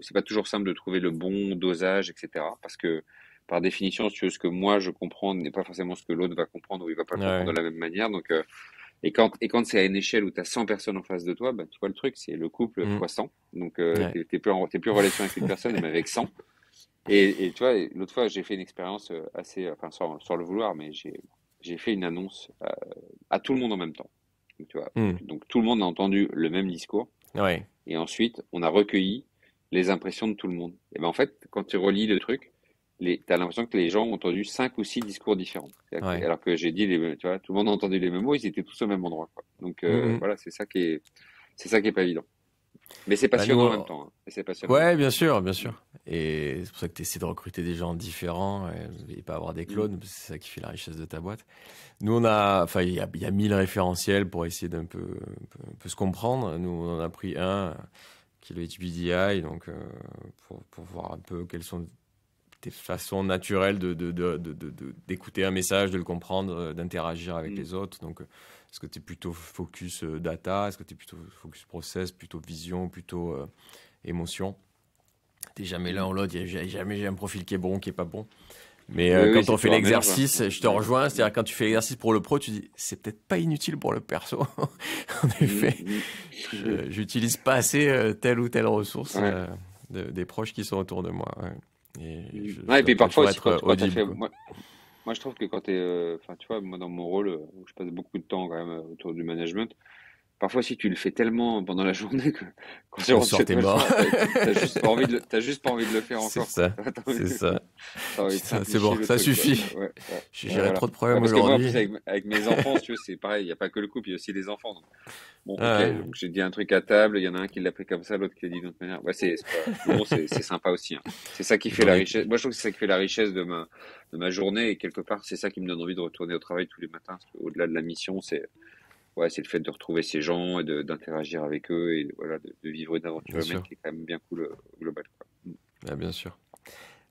c'est pas toujours simple de trouver le bon dosage, etc. Parce que, par définition, si tu veux, ce que moi je comprends n'est pas forcément ce que l'autre va comprendre ou il va pas le comprendre Ouais. de la même manière. Donc, et quand c'est à une échelle où tu as 100 personnes en face de toi, bah, tu vois le truc, c'est le couple Mm. fois 100. Donc, Ouais. t'es plus en relation avec une personne, mais avec 100. Et tu vois, l'autre fois, j'ai fait une expérience assez, enfin, sans le vouloir, mais j'ai fait une annonce à tout le monde en même temps. Donc, tu vois, Mm. donc tout le monde a entendu le même discours, Ouais. et ensuite on a recueilli les impressions de tout le monde. Et ben en fait, quand tu relis le truc, t'as l'impression que les gens ont entendu 5 ou 6 discours différents. Ouais. Alors que j'ai dit tu vois, tout le monde a entendu les mêmes mots, ils étaient tous au même endroit, quoi. Donc Mm, mm. voilà, c'est ça qui est pas évident. Mais c'est Bah, nous, passionnant en même temps, hein. Et c'est passionnant en même ouais, temps. bien sûr, bien Mm. sûr. Et c'est pour ça que tu essaies de recruter des gens différents et pas avoir des Mm. clones, parce que c'est ça qui fait la richesse de ta boîte. Nous, enfin, il y a 1000 référentiels pour essayer un peu se comprendre. Nous, on en a pris un qui est le HBDI, donc pour voir un peu quelles sont tes façons naturelles d'écouter un message, de le comprendre, d'interagir avec Mm. les autres. Donc, est-ce que tu es plutôt focus data, est-ce que tu es plutôt focus process, plutôt vision, plutôt émotion? T'es jamais l'un Mm. ou l'autre, jamais j'ai un profil qui est bon, qui est pas bon. Mais Oui, oui, quand c'est on fait toujours un mélange, hein. l'exercice, je te Ouais. rejoins, Mm. c'est-à-dire quand tu fais l'exercice pour le pro, tu dis c'est peut-être pas inutile pour le perso. En Mm. effet, Mm. j'utilise pas assez telle ou telle ressource Ouais. des proches qui sont autour de moi. Ouais. Et Mm. je Ouais, et dois puis parfois toujours aussi être quand t'as audible, fait, quoi. moi je trouve que quand enfin tu vois, moi dans mon rôle, où je passe beaucoup de temps quand même autour du management, parfois si tu le fais tellement pendant la journée que quand tu Le rentres soir, chez t'es toi le mort. soir, t'as juste pas envie t'as juste pas envie de le faire C'est encore, quoi. ça, T'as envie, c'est ça. t'as envie de C'est bon, simplifier le ça truc, quoi. suffit. Ouais, ouais, ouais, J'ai voilà. trop de Ouais, problèmes parce que moi en plus aujourd'hui. avec mes enfants, si tu veux, c'est pareil, il y a pas que le couple, il y a aussi les enfants. Donc, bon, ok, Ah, donc j'ai dit un truc à table, il y en a un qui l'a pris comme ça, l'autre qui l'a dit d'une autre manière. Ouais, c'est pas, mais bon, c'est sympa aussi, hein. C'est ça qui fait j'en la ai. richesse. Moi, je trouve que c'est ça qui fait la richesse de ma journée, et quelque part, c'est ça qui me donne envie de retourner au travail tous les matins. Parce qu'au-delà de la mission, c'est le fait de retrouver ces gens et d'interagir avec eux, et voilà, de vivre une aventure Bien humaine sûr, qui est quand même bien cool au global, quoi. ah, bien sûr.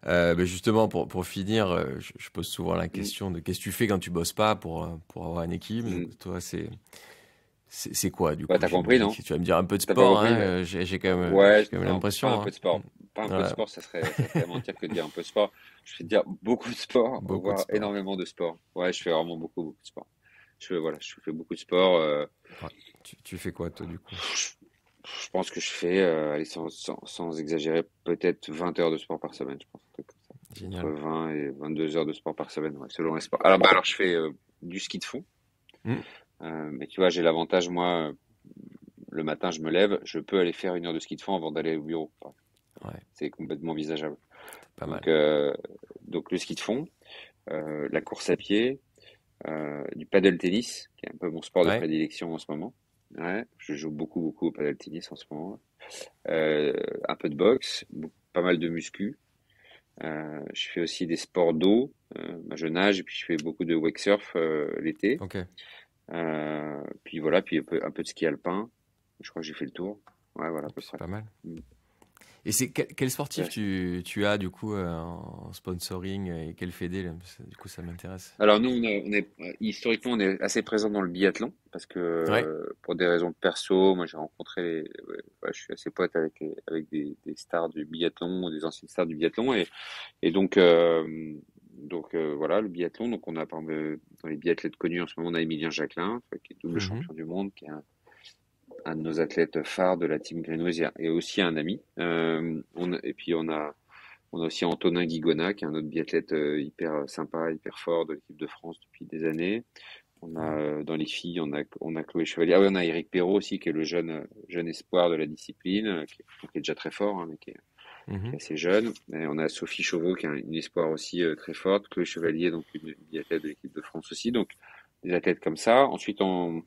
Ben justement, pour finir, je pose souvent la Mm, question de qu'est-ce que tu fais quand tu bosses pas pour avoir une équipe. mm. Donc, toi, c'est quoi du Bah, coup? t'as compris, J'imagine non? que tu vas me dire un peu de T'as pas sport, compris? hein, Bah, j'ai ouais, quand même non, pas un l'impression, peu hein. de sport. Pas un peu de Voilà, sport, ça ferait mentir que de dire un peu de sport. Je vais te dire beaucoup de sport, beaucoup de voire sport. énormément de sport. Ouais, je fais vraiment beaucoup de sport. Voilà, je fais beaucoup de sport. Ouais. Tu fais quoi toi du coup? Je pense que je fais, allez, sans exagérer, peut-être 20 heures de sport par semaine, je pense, un truc comme ça. Entre Génial. 20 et 22 heures de sport par semaine, ouais, selon les sports. Alors je fais du ski de fond. Hmm. Mais tu vois, j'ai l'avantage, moi, le matin, je me lève, je peux aller faire 1 heure de ski de fond avant d'aller au bureau. Enfin, Ouais, c'est complètement envisageable. pas mal. Donc, donc le ski de fond, la course à pied, du paddle tennis, qui est un peu mon sport de Ouais, prédilection en ce moment. Ouais, je joue beaucoup au paddle tennis en ce moment. Un peu de boxe, pas mal de muscu. Je fais aussi des sports d'eau. Je nage et puis je fais beaucoup de wake surf l'été. ok. Puis voilà, puis un peu de ski alpin. Je crois que j'ai fait le tour. Ouais, voilà, à peu C'est près. pas mal. Mm. Et c'est quel sportif Ouais. tu as du coup en sponsoring et quel fédé là? Parce que, du coup, ça m'intéresse. Alors nous, historiquement, on est assez présent dans le biathlon parce que Ouais. pour des raisons de perso, moi j'ai rencontré, ouais, je suis assez pote avec des stars du biathlon, des anciennes stars du biathlon et donc voilà le biathlon. Donc on a par exemple dans les biathlètes connus en ce moment, on a Émilien Jacquelin qui est double Mhm. champion du monde, qui est un de nos athlètes phares de la team Greenway et aussi un ami. Et puis on a aussi Antonin Guigona, qui est un autre biathlète hyper sympa, hyper fort de l'équipe de France depuis des années. On a Ouais. dans les filles, on a Chloé Chevalier. Ah oui, on a Eric Perrault aussi, qui est le jeune espoir de la discipline, qui est déjà très fort, hein, mais qui est Mhm. assez jeune. Et on a Sophie Chauveau, qui est une espoir aussi très forte. Chloé Chevalier, donc une biathlète de l'équipe de France aussi. Donc des athlètes comme ça. Ensuite, en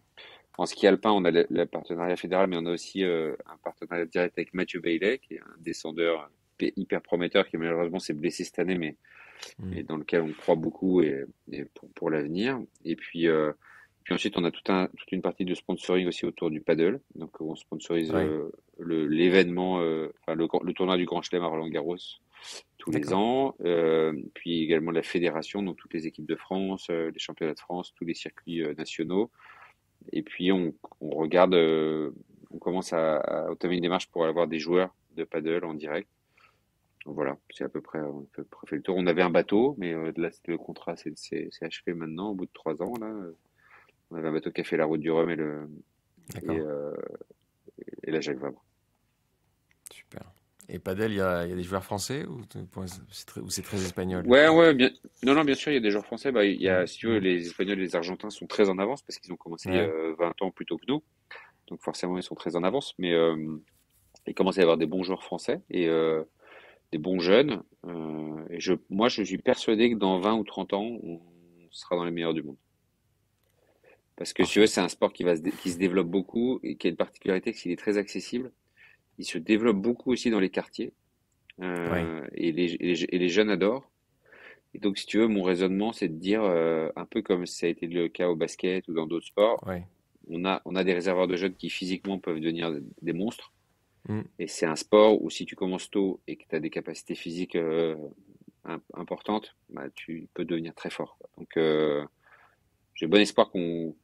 ski alpin, on a le partenariat fédéral, mais on a aussi un partenariat direct avec Mathieu Bailey, qui est un descendeur hyper prometteur, qui malheureusement s'est blessé cette année, mais Mhm. dans lequel on croit beaucoup et pour l'avenir. Et puis ensuite, on a toute une partie de sponsoring aussi autour du paddle. Donc on sponsorise Ouais. l'événement, enfin le tournoi du Grand Chelem à Roland-Garros tous les D'accord. ans, puis également la fédération, donc toutes les équipes de France, les championnats de France, tous les circuits nationaux. Et puis on regarde, on commence à entamer une démarche pour avoir des joueurs de paddle en direct. Donc voilà, c'est on a à peu près fait le tour. On avait un bateau, mais là, le contrat c'est achevé maintenant, au bout de 3 ans. Là, on avait un bateau qui a fait la route du Rhum et, D'accord. euh, et la Jacques Vabre. Super. Et padel, il y a des joueurs français ou c'est très espagnol? Ouais, bien. Non, non, bien sûr, il y a des joueurs français. Bah, Mhm. si tu veux, Mhm. les Espagnols et les Argentins sont très en avance parce qu'ils ont commencé Ouais. 20 ans plus tôt que nous. Donc forcément, ils sont très en avance. Mais il commence à y avoir des bons joueurs français et des bons jeunes. Moi, je suis persuadé que dans 20 ou 30 ans, on sera dans les meilleurs du monde. Parce que si tu veux, Parfait. c'est un sport qui se développe beaucoup et qui a une particularité, c'est qu'il est très accessible. Il se développe beaucoup aussi dans les quartiers Ouais. et les jeunes adorent. Et donc, si tu veux, mon raisonnement, c'est de dire, un peu comme ça a été le cas au basket ou dans d'autres sports, Ouais. on a des réservoirs de jeunes qui physiquement peuvent devenir des monstres. Mhm. Et c'est un sport où si tu commences tôt et que tu as des capacités physiques importantes, bah, tu peux devenir très fort, quoi. Donc, j'ai bon espoir qu'on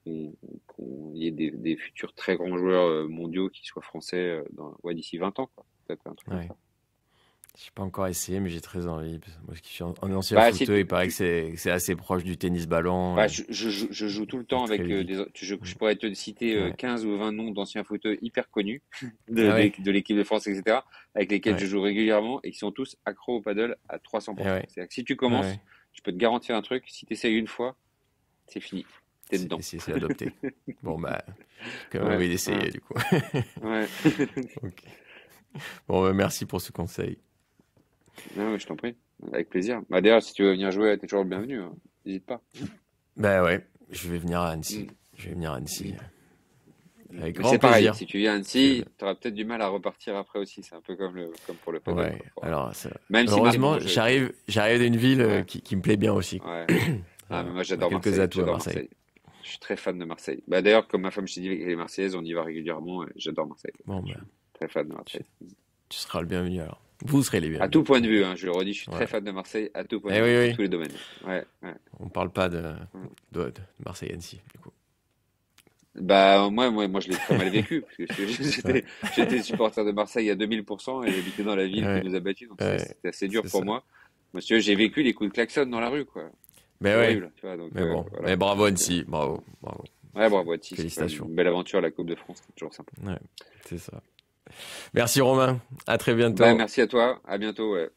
y ait des futurs très grands joueurs mondiaux qui soient français ouais, d'ici 20 ans, quoi. Peut-être un truc comme Ouais. ça. J'ai pas encore essayé, mais j'ai très envie. Parce que moi, qui suis un ancien Bah, si footeux, il paraît que c'est assez proche du tennis ballon bah, et je joue tout le c'est temps très avec ludique. je pourrais te citer Ouais. 15 ou 20 noms d'anciens footeux hyper connus Ah ouais. de l'équipe de France, etc., avec lesquels je Ouais. joue régulièrement et qui sont tous accros au paddle à Et 300%. ouais. C'est-à-dire que si tu Ouais. commences, Ouais. je peux te garantir un truc, si tu essayes une fois, c'est fini. T'es dedans. C'est adopté. Bon, bah, j'ai quand même Ouais, envie ouais, d'essayer, du coup. ouais. Ok. Bon, bah, merci pour ce conseil. Non, mais je t'en prie. Avec plaisir. Bah, d'ailleurs, si tu veux venir jouer, t'es toujours le bienvenu, hein. N'hésite pas. Bah ouais, je vais venir à Mm, Annecy. Je vais venir à mm, Annecy. mm. Avec Mais grand c'est pareil, plaisir. si tu viens à Que... Annecy, tu auras peut-être du mal à repartir après aussi. C'est un peu comme pour le paddle, Ouais, quoi. alors, ça... Même si heureusement, Marseille, j'arrive d'une ville ouais, qui me plaît bien aussi. ouais. Ah, mais moi, On a j'adore quelques Marseille. atouts à J'adore Marseille. Marseille. Je suis très fan de Marseille. Bah, d'ailleurs, comme ma femme, je t'ai dit, avec les Marseillaises, on y va régulièrement et j'adore Marseille. Bon, Je bah, suis très fan de tu, Marseille. tu seras le bienvenu alors. Vous serez les À tout bienvenus. point de vue, hein, je le redis, je suis très Ouais. fan de Marseille à tout point de Eh vue, oui, dans oui. tous les domaines. Ouais, ouais. On parle pas Ouais. de Marseille-Annecy, du coup. Bah, moi, je l'ai très mal vécu, parce que Ouais. j'étais supporter de Marseille à 2000% et j'habitais dans la ville qui Ouais. nous a battus, donc Ouais. c'était assez dur C'est pour ça. moi. Monsieur, j'ai vécu les coups de klaxon dans la rue, quoi. Mais C'est ouais. horrible, tu vois, donc Mais bon. voilà. Mais bravo Donc, Annecy. Bravo. Bravo. ouais, bravo, Ati, c'est quand même Félicitations. une belle aventure, la Coupe de France, c'est toujours sympa. Ouais. C'est ça. Merci Romain, à très bientôt. Bah, merci à toi, à bientôt. Ouais.